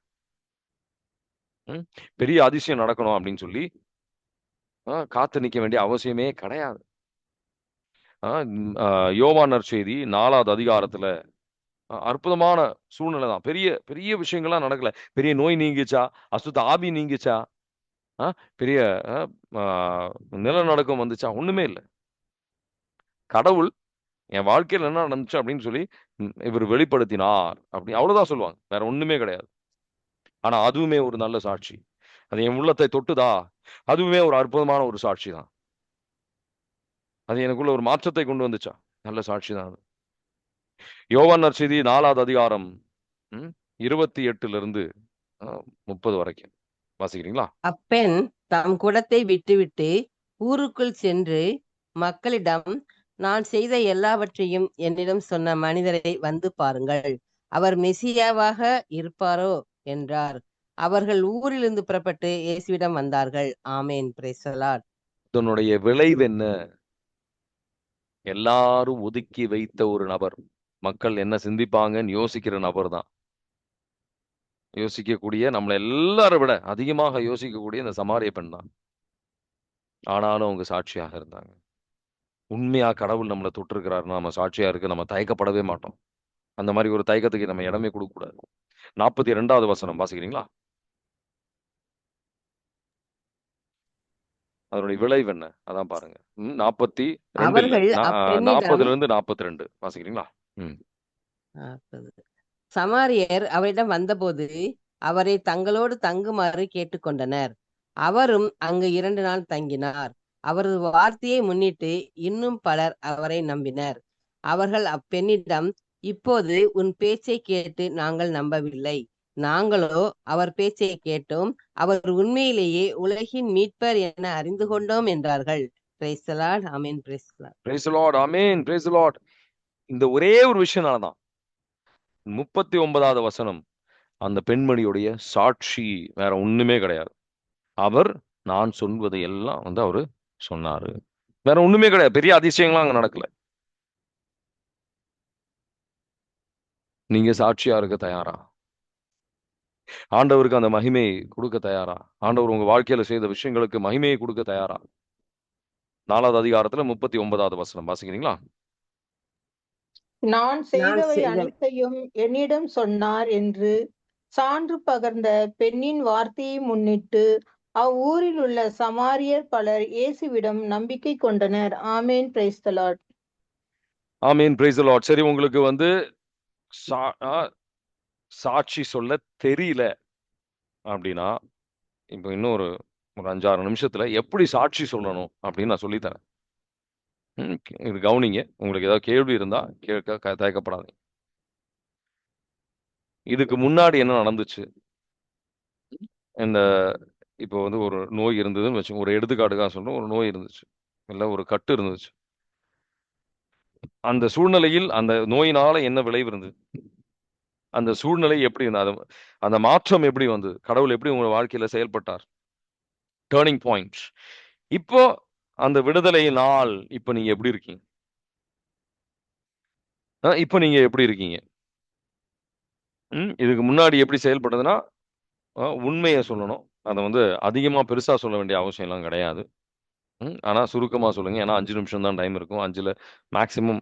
பெரிய அதிசயம் நடக்கணும் அப்படின்னு சொல்லி காத்து நிக்க வேண்டிய அவசியமே கிடையாது. யோவான் நற்செய்தி 4வது அதிகாரத்துல அற்புதமான சூழ்நிலை தான். பெரிய பெரிய விஷயங்கள்லாம் நடக்கல. பெரிய நோய் நீங்கிச்சா, அசுத்த ஆவி நீங்கிச்சா, பெரிய நிலநடுக்கம் வந்துச்சா, ஒண்ணுமே இல்லை. கடவுள் என் வாழ்க்கையில் என்ன நடந்துச்சு அப்படின்னு சொல்லி இவர் வெளிப்படுத்தினார் அப்படி, அவ்வளவுதான் சொல்லுவாங்க. வேற ஒண்ணுமே கிடையாது. ஆனா அதுவுமே ஒரு நல்ல சாட்சி. அது என் உள்ளத்தை தொட்டுதா, அதுவுமே ஒரு அற்புதமான ஒரு சாட்சி தான். அது எனக்குள்ள ஒரு மாற்றத்தை கொண்டு வந்துச்சா, நல்ல சாட்சி தான் அது. யோவான் நற்செய்தி 4வது அதிகாரம் 28 30 வரைக்கும் வாசிக்கிறீங்களா? அப்பெண் தம் குடத்தை விட்டுவிட்டு ஊருக்குள் சென்று மக்களிடம், நான் செய்த எல்லாவற்றையும் என்னிடம் சொன்ன மனிதரை வந்து பாருங்கள், அவர் மெசியாவாக இருப்பாரோ என்றார். அவர்கள் ஊரிலிருந்து புறப்பட்டு இயேசுவிடம் வந்தார்கள். ஆமேன். Praise the Lord. இதனுடைய விளைவு என்ன? எல்லாரும் ஒதுக்கி வைத்த ஒரு நபர், மக்கள் என்ன சிந்திப்பாங்கன்னு யோசிக்கிற நபர் தான். யோசிக்கக்கூடிய, நம்மளை எல்லாரும் விட அதிகமாக யோசிக்கக்கூடிய இந்த சமாரிய பெண் தான். ஆனாலும் அவங்க சாட்சியாக இருந்தாங்க. உண்மையா கடவுள் நம்மளை தொட்டிருக்கிறாருன்னா நம்ம சாட்சியா இருக்கு, நம்ம தயக்கப்படவே மாட்டோம். அந்த மாதிரி ஒரு தயக்கத்துக்கு நம்ம இடமே கொடுக்க கூடாது. 42வது வசனம் வாசிக்கிறீங்களா? அதனுடைய விளைவு என்ன அதான் பாருங்க. 40லிருந்து 42 வாசிக்கிறீங்களா? சமாரியர் அவரிடம் வந்தபோது அவரை தங்களோடு தங்குமாறு கேட்டுக்கொண்டனர். அவரும் அங்கு 2 நாள் தங்கினார். அவரது வார்த்தையை முன்னிட்டு இன்னும் பலர் அவரை நம்பினர். அவர்கள் அப்பெண்ணிடம், இப்போது உன் பேச்சை கேட்டு நாங்கள் நம்பவில்லை, நாங்களோ அவர் பேச்சை கேட்டோம், அவர் உண்மையிலேயே உலகின் மீட்பர் என அறிந்து கொண்டோம் என்றார்கள். Price the Lord. Amen. Praise the Lord. Price the Lord. Amen. Praise the Lord. இந்த ஒரே ஒரு விஷயம்னாலதான் 39வது வசனம் அந்த பெண்மணியுடைய சாட்சி வேற ஒண்ணுமே கிடையாது. அவர் நான் சொல்வதை எல்லாம் வந்து அவரு சொன்னாரு. வேற ஒண்ணுமே கிடையாது. பெரிய அதிசயங்கள்லாம் அங்க நடக்கல. நீங்க சாட்சியா இருக்க தயாரா? ஆண்டவருக்கு அந்த மகிமையை கொடுக்க தயாரா? ஆண்டவர் உங்க வாழ்க்கையில செய்த விஷயங்களுக்கு மகிமையை கொடுக்க தயாரா? 4வது அதிகாரத்துல 39வது வசனம் வாசிக்கிறீங்களா? நான் நான் செய்தவை செய்த அனைத்தையும் என்னிடம் சொன்னார் என்று சான்று பகர்ந்த பெண்ணின் வார்த்தையை முன்னிட்டு அவ்வூரில் உள்ள சமாரியர் பலர் இயேசுவிடம் நம்பிக்கை கொண்டனர். Amen. Praise the Lord. Amen. Praise the Lord. சரி, உங்களுக்கு வந்து சாட்சி சொல்ல தெரியல அப்படின்னா, இப்போ இன்னும் ஒரு 5-6 நிமிஷத்துல எப்படி சாட்சி சொல்லணும் அப்படின்னு நான் சொல்லித்தரேன். இது கவனிங்க. உங்களுக்கு ஏதாவது கேள்வி இருந்தா கேட்க தயக்கப்படாதீங்க. இதுக்கு முன்னாடி என்ன நடந்துச்சு? இந்த இப்போ வந்து ஒரு நோய் இருந்ததுன்னு வச்சுக்கோங்க. ஒரு எடுத்துக்காட்டுக்காக சொல்றேன். ஒரு நோய் இருந்துச்சு, இல்ல ஒரு கட்டு இருந்துச்சு. அந்த சூழ்நிலையில் அந்த நோயினால என்ன விளைவு இருந்தது? அந்த சூழ்நிலை எப்படி இருந்தது? அந்த மாற்றம் எப்படி வந்தது? கடவுள் எப்படி உங்க வாழ்க்கையில செயல்பட்டார்? Turning point. இப்போ அந்த விடுதலை நாள், இப்போ நீங்க எப்படி இருக்கீங்க? இப்போ நீங்க எப்படி இருக்கீங்க? இதுக்கு முன்னாடி எப்படி செயல்பட்டதுன்னா, உண்மையை சொல்லணும். அதை வந்து அதிகமா பெருசா சொல்ல வேண்டிய அவசியம் எல்லாம் கிடையாது. ஆனா சுருக்கமா சொல்லுங்க. ஏன்னா 5 நிமிஷம் தான் டைம் இருக்கும். 5ல மேக்சிமம்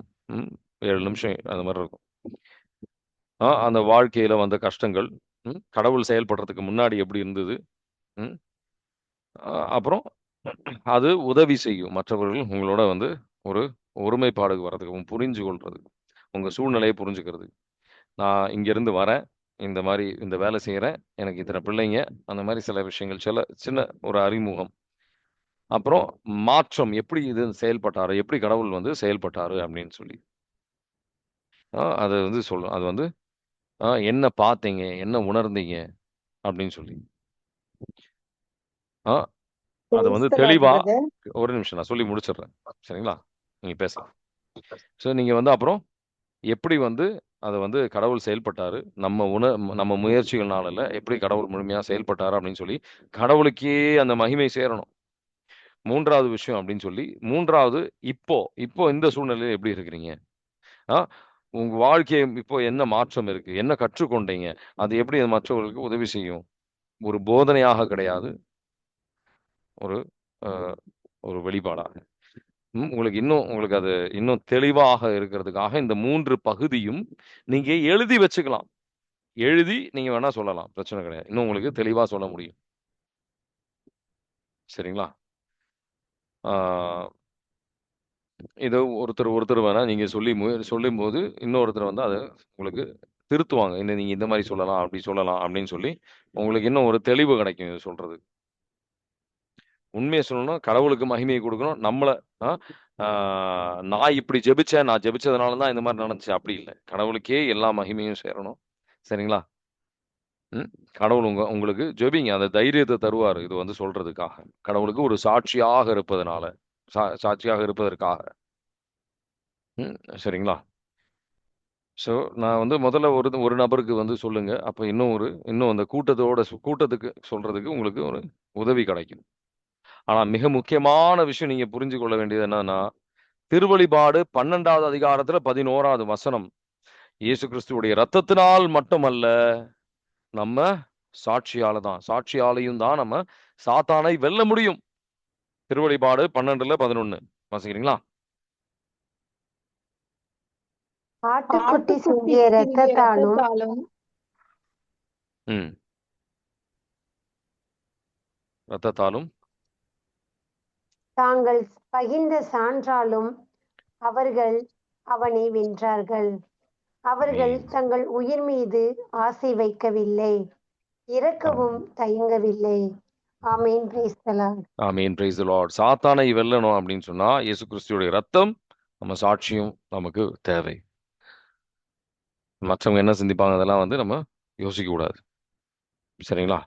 7 நிமிஷம் அந்த மாதிரி இருக்கும். அந்த வாழ்க்கையில வந்த கஷ்டங்கள், கடவுள் செயல்படுறதுக்கு முன்னாடி எப்படி இருந்தது, அப்புறம் அது உதவி செய்யும் மற்றவர்கள் உங்களோட வந்து ஒரு ஒருமைப்பாடுக்கு வர்றதுக்கு, புரிஞ்சு கொள்றதுக்கு, உங்க சூழ்நிலையை புரிஞ்சுக்கிறது. நான் இங்கிருந்து வரேன், இந்த மாதிரி இந்த வேலை செய்யறேன், எனக்கு இத்தனை பிள்ளைங்க, அந்த மாதிரி சில விஷயங்கள், சில சின்ன ஒரு அறிமுகம். அப்புறம் மாற்றம் எப்படி இது செயல்பட்டாரு, எப்படி கடவுள் வந்து செயல்பட்டாரு அப்படின்னு சொல்லி அது வந்து சொல்லும். அது வந்து என்ன பார்த்தீங்க, என்ன உணர்ந்தீங்க அப்படின்னு சொல்லி அதை வந்து தெளிவா, ஒரு நிமிஷம் நான் சொல்லி முடிச்சிடுறேன், சரிங்களா? நீங்க பேசலாம். ஸோ நீங்க வந்து அப்புறம் எப்படி வந்து அதை வந்து கடவுள் செயல்பட்டாரு, நம்ம முயற்சிகள்னால இல்ல, எப்படி கடவுள் முழுமையா செயல்பட்டாரு அப்படின்னு சொல்லி கடவுளுக்கே அந்த மகிமை சேரணும். 3வது விஷயம் அப்படின்னு சொல்லி, 3வது இப்போ இந்த சூழ்நிலையில எப்படி இருக்கிறீங்க? உங்க வாழ்க்கை இப்போ என்ன மாற்றம் இருக்கு, என்ன கற்றுக்கொண்டீங்க, அது எப்படி மற்றவர்களுக்கு உதவி செய்யும்? ஒரு போதனையாக கிடையாது, ஒரு ஒரு வெளிப்பாடாக. உங்களுக்கு அது இன்னும் தெளிவாக இருக்கிறதுக்காக இந்த 3 பகுதியும் நீங்க எழுதி வச்சுக்கலாம். எழுதி நீங்க வேணா சொல்லலாம், பிரச்சனை கிடையாது. இன்னும் உங்களுக்கு தெளிவா சொல்ல முடியும். சரிங்களா? இது ஒருத்தர் வேணா நீங்க சொல்லும்போது இன்னொருத்தர் வந்து அதை உங்களுக்கு திருத்துவாங்க. நீங்க இந்த மாதிரி சொல்லலாம், அப்படி சொல்லலாம் அப்படின்னு சொல்லி உங்களுக்கு இன்னும் ஒரு தெளிவு கிடைக்கும் இது சொல்றது. உண்மையை சொல்லணும், கடவுளுக்கு மகிமையை கொடுக்கணும். நம்மள நான் இப்படி ஜெபிச்சேன், நான் ஜெபிச்சதுனால தான் இந்த மாதிரி நடந்துச்சு, அப்படி இல்லை. கடவுளுக்கே எல்லா மகிமையும் சேரணும். சரிங்களா? கடவுள் உங்களுக்கு ஜெபிங்க, அந்த தைரியத்தை தருவார் இது வந்து சொல்றதுக்காக. கடவுளுக்கு ஒரு சாட்சியாக இருப்பதனால, சாட்சியாக இருப்பதற்காக. சரிங்களா? ஸோ நான் வந்து முதல்ல ஒரு நபருக்கு வந்து சொல்லுங்க. அப்போ இன்னும் அந்த கூட்டத்துக்கு சொல்றதுக்கு உங்களுக்கு ஒரு உதவி கிடைக்கும். ஆனா மிக முக்கியமான விஷயம் நீங்க புரிஞ்சு கொள்ள வேண்டியது என்னன்னா, திருவெளிப்பாடு 12வது அதிகாரத்துல 11வது வசனம், இயேசு கிறிஸ்துவுடைய ரத்தத்தினால் மட்டுமல்ல, நம்ம சாட்சியாலையும் தான் நம்ம சாத்தானை வெல்ல முடியும். திருவெளிப்பாடு 12:11 வாசிக்கிறீங்களா? ஆட்டுக்குட்டி சிந்திய இரத்தத்தாலும் ரத்தத்தாலும் தாங்கள் பகிர்ந்த சான்றாலும் அவர்கள் அவனை வென்றார்கள். அவர்கள் தங்கள் உயிர் மீது ஆசை வைக்கவில்லை, இறக்கவும் தயங்கவில்லை. Amen. Praise the Lord. Amen. Praise the Lord. சாத்தானை வெல்லணும் அப்படின்னு சொன்னா இயேசு கிறிஸ்துவோட ரத்தம், நம்ம சாட்சியும் நமக்கு தேவை. மற்றவங்க என்ன சிந்திப்பாங்க அதெல்லாம் வந்து நம்ம யோசிக்க கூடாது. சரிங்களா?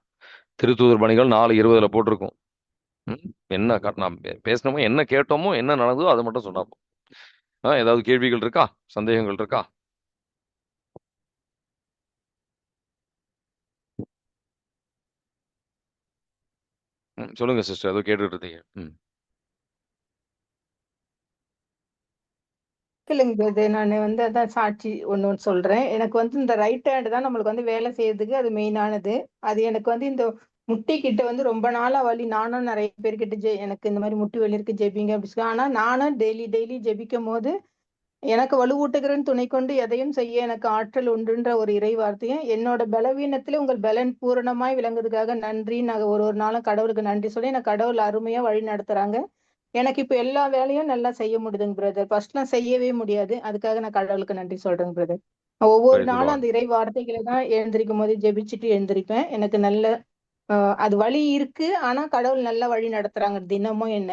திருத்தூதர் பணிகள் 4:20 போட்டிருக்கும். என்ன நாம் பேசணுமோ, என்ன கேட்டோமோ, என்ன நடந்ததோ அதை மட்டும் சொன்னா போதும். ஏதாவது கேள்விகள் இருக்கா, சந்தேகங்கள் இருக்கா? சொல்லுங்க சிஸ்டர், ஏதோ கேட்டுட்டு இருந்தீங்க. இல்லைங்க இது நான் வந்து அதான் சாட்சி ஒன்று சொல்றேன். எனக்கு வந்து இந்த ரைட் ஹேண்ட் தான் நம்மளுக்கு வந்து வேலை செய்யறதுக்கு அது மெயினானது. அது எனக்கு வந்து இந்த முட்டி கிட்ட வந்து ரொம்ப நாளா வலி. நானும் நிறைய பேர்கிட்ட எனக்கு இந்த மாதிரி முட்டி வலி இருக்கு ஜெபிங்க அப்படி சொல்லி. ஆனா நானும் டெய்லி ஜெபிக்கும் போது எனக்கு வலுவூட்டுகிறேன் துணை கொண்டு எதையும் செய்ய எனக்கு ஆற்றல் உண்டுன்ற ஒரு இறை வார்த்தையும், என்னோட பலவீனத்துல உங்கள் பலன் பூரணமாய் விளங்குறதுக்காக நன்றி. நாங்க ஒரு நாளும் கடவுளுக்கு நன்றி சொல்லி எனக்கு கடவுள் அருமையா வழி நடத்துறாங்க. எனக்கு இப்ப எல்லா வேலையும் நல்லா செய்ய முடியுதுங்க பிரதர். ஃபர்ஸ்ட்லாம் செய்யவே முடியாது. அதுக்காக நான் கடவுளுக்கு நன்றி சொல்றேங்க பிரதர். ஒவ்வொரு Praise the நாளும் Lord. அந்த இறை வார்த்தைகளை தான் எழுந்திருக்கும் போது ஜெபிச்சுட்டு எழுந்திருப்பேன். எனக்கு நல்ல அது வழி இருக்கு. ஆனா கடவுள் நல்லா வழி நடத்துறாங்க தினமும் என்ன.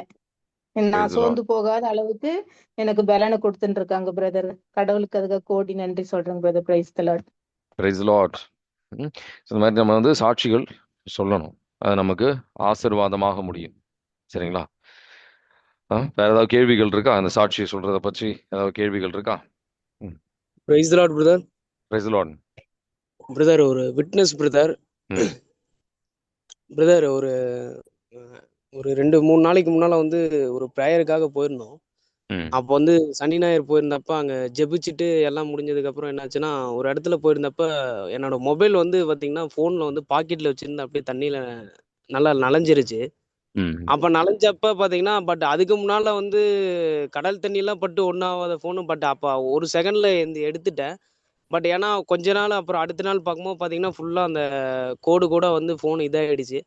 Praise நான் the Lord. சோர்ந்து போகாத அளவுக்கு எனக்கு பலனை கொடுத்துட்டு இருக்காங்க பிரதர். கடவுளுக்கு அதுக்கு கோடி நன்றி சொல்றேங்க brother. Price the Lord. Praise the Lord. இந்த மாதிரி நம்ம வந்து சாட்சிகள் சொல்லணும். அது நமக்கு ஆசீர்வாதமாக முடியும். சரிங்களா? வேற ஏதாவது கேள்விகள் இருக்கா? அந்த சாட்சியை சொல்றதை பற்றி ஏதாவது கேள்விகள் இருக்கா? Price the Lord brother. Price the Lord. Brother ஒரு விட்னஸ் பிரதர். பிரதர் ஒரு 2-3 நாளைக்கு முன்னால வந்து ஒரு ப்ரேயருக்காக போயிருந்தோம். அப்போ வந்து சனி ஞாயிறு போயிருந்தப்ப அங்க ஜெபிச்சுட்டு எல்லாம் முடிஞ்சதுக்கு அப்புறம் என்னாச்சுன்னா, ஒரு இடத்துல போயிருந்தப்ப என்னோட மொபைல் வந்து பாத்தீங்கன்னா போன்ல வந்து பாக்கெட்ல வச்சிருந்தேன். அப்படியே தண்ணியில நல்லா நனைஞ்சிருச்சு. அப்ப நனைஞ்சப்ப பாத்தீங்கன்னா, பட் அதுக்கு முன்னால வந்து கடல் தண்ணியெல்லாம் பட்டு ஒன்றாகாத ஃபோனு. பட் அப்போ ஒரு செகண்ட்ல எடுத்துட்டேன். பட் ஏன்னா கொஞ்ச நாள் அப்புறம் அடுத்த நாள் பார்க்கும்போது பார்த்தீங்கன்னா, ஃபுல்லாக அந்த கோடு கூட வந்து ஃபோன் இதாகிடுச்சு.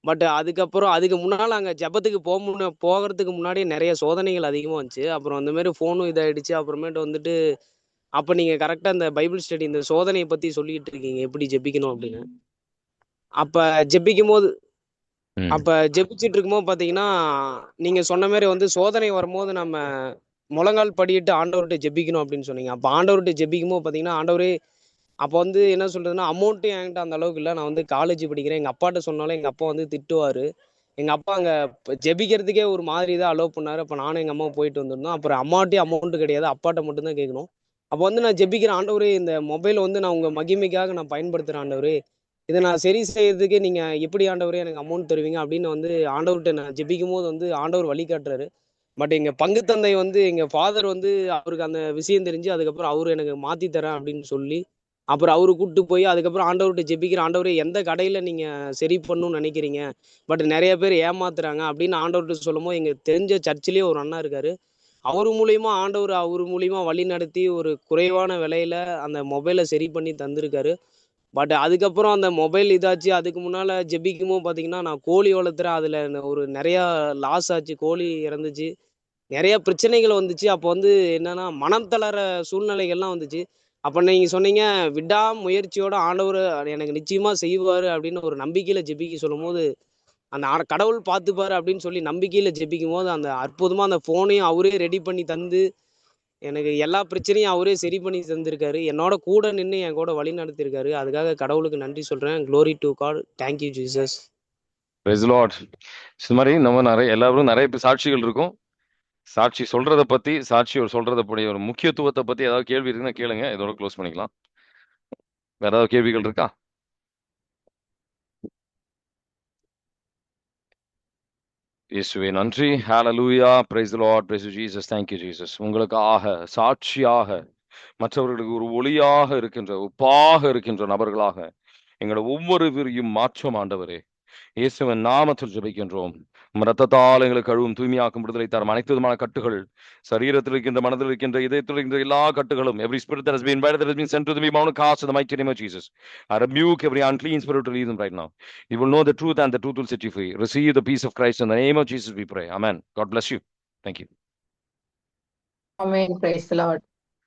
பட் அதுக்கப்புறம் அதுக்கு முன்னால் அங்கே ஜெபத்துக்கு போகிறதுக்கு முன்னாடியே நிறைய சோதனைகள் அதிகமாக வந்துச்சு. அப்புறம் அந்த மாதிரி ஃபோனும் இதாகிடுச்சு. அப்புறமேட்டு வந்துட்டு அப்போ நீங்கள் கரெக்டாக இந்த பைபிள் ஸ்டடி இந்த சோதனையை பற்றி சொல்லிக்கிட்டு இருக்கீங்க, எப்படி ஜெபிக்கணும் அப்படின்னு. அப்போ ஜெபிச்சுட்டு இருக்கும்போது பார்த்தீங்கன்னா, நீங்கள் சொன்ன மாதிரி வந்து சோதனை வரும்போது நம்ம முழங்கால் படியிட்டு ஆண்டவர்கிட்ட ஜெபிக்கணும் அப்படின்னு சொன்னீங்க. அப்போ ஆண்டவர்கிட்ட ஜெபிக்கும் போது பார்த்தீங்கன்னா, ஆண்டவரே அப்போ வந்து என்ன சொல்றதுன்னா, அமௌண்ட்டும் என்கிட்ட அந்த அளவுக்கு இல்லை. நான் வந்து காலேஜ் படிக்கிறேன். எங்கள் அப்பாட்ட சொன்னாலும் எங்கள் அப்பா வந்து திட்டுவார். எங்கள் அப்பா அங்கே ஜெபிக்கிறதுக்கே ஒரு மாதிரி தான் அலோவ் பண்ணார். அப்போ நானும் எங்கள் அம்மாவும் போயிட்டு வந்திருந்தோம். அப்புறம் அம்மாட்டையும் அமௌண்ட்டு கிடையாது, அப்பாட்ட மட்டும்தான் கேட்கணும். அப்போ வந்து நான் ஜெபிக்கிறேன், ஆண்டவரே இந்த மொபைலை வந்து நான் உங்கள் மகிமைக்காக நான் பயன்படுத்துகிறேன் ஆண்டவரே. இதை நான் சரி செய்யறதுக்கு நீங்கள் எப்படி ஆண்டவரே எனக்கு அமௌண்ட் தருவீங்க அப்படின்னு வந்து ஆண்டவர்கிட்ட நான் ஜெபிக்கும் போது வந்து ஆண்டவர் வழி காட்டுறாரு. பட் எங்கள் பங்கு தந்தை வந்து எங்கள் ஃபாதர் வந்து அவருக்கு அந்த விஷயம் தெரிஞ்சு அதுக்கப்புறம் அவரு எனக்கு மாற்றி தரேன் அப்படின்னு சொல்லி அப்புறம் அவரு கூப்பிட்டு போய் அதுக்கப்புறம் ஆண்டவர்கிட்ட ஜெபிக்கிற, ஆண்டவரே எந்த கடையில் நீங்கள் சரி பண்ணணும்னு நினைக்கிறீங்க, பட் நிறைய பேர் ஏமாத்துறாங்க அப்படின்னு ஆண்டவர்கிட்ட சொல்லும்போது எங்கள் தெரிஞ்ச சர்ச்சிலேயே ஒரு அண்ணா இருக்காரு. அவர் மூலியமா அவர் மூலியமா வழி நடத்தி ஒரு குறைவான விலையில அந்த மொபைலை சரி பண்ணி தந்திருக்காரு. பட் அதுக்கப்புறம் அந்த மொபைல் இதாச்சு. அதுக்கு முன்னால் ஜெபிக்கும்போது பார்த்தீங்கன்னா, நான் கோழி வளர்த்துறேன். அதில் ஒரு நிறையா லாஸ் ஆச்சு. கோழி இறந்துச்சு. நிறைய பிரச்சனைகள் வந்துச்சு. அப்போ வந்து என்னன்னா மனம் தளர சூழ்நிலைகள்லாம் வந்துச்சு. அப்போ நீங்கள் சொன்னீங்க, விடாமுயற்சியோட ஆண்டவர் எனக்கு நிச்சயமா செய்வார் அப்படின்னு ஒரு நம்பிக்கையில ஜெபிக்க சொல்லும்போது, அந்த கடவுள் பார்த்துப்பாரு அப்படின்னு சொல்லி நம்பிக்கையில ஜெபிக்கும் போது அந்த அற்புதமா அந்த ஃபோனையும் அவரே ரெடி பண்ணி தந்து எனக்கு எல்லா பிரச்சனையும் அவரே சரி பண்ணி தந்திருக்காரு. என்னோட கூட நின்று என் கூட வழி நடத்திருக்காரு. அதுக்காக கடவுளுக்கு நன்றி சொல்றேன். Glory to God. Thank you Jesus. Praise the Lord. இந்த மாதிரி நம்ம எல்லாரும் நிறைய சாட்சிகள் இருக்கும். சாட்சி சொல்றத பத்தி, சாட்சி சொல்றத படி ஒரு முக்கியத்துவத்தை பத்தி ஏதாவது கேள்வி இருக்குன்னா கேளுங்க. இதோட க்ளோஸ் பண்ணிக்கலாம். வேற ஏதாவது கேள்விகள் இருக்கா? இயேசுவே நன்றி. ஹalleluya. praise the lord. praise Jesus. thank you Jesus. உங்களுக்காக சாட்சியாக மற்றவர்களுக்கு ஒரு ஒளியாக இருக்கின்ற, உப்பாக இருக்கின்ற நபர்களாக எங்களை ஒவ்வொருவரையும் மாற்றம் ஆண்டவரே. இயேசுவின் நாமத்தில் ஜெபிக்கின்றோம். ரத்தத்தால் எங்களுக்கு கழுவும் தூய்மையாக்கும் விடுதலை தரும் அனைத்து விதமான கட்டுகள், சரீரத்தில் இருக்கின்ற, மனதில் இருக்கின்ற, இதயத்தில் இருக்கின்ற எல்லா கட்டுகளும், every spirit that has been invited, that has been sent to the demon cast in the mighty name of Jesus. I rebuke every unclean spirit to leave them right now. You will know the truth and the truth will set you free. Receive the peace of Christ in the name of Jesus we pray. Amen. God bless you. Thank you. Amen. Praise the Lord.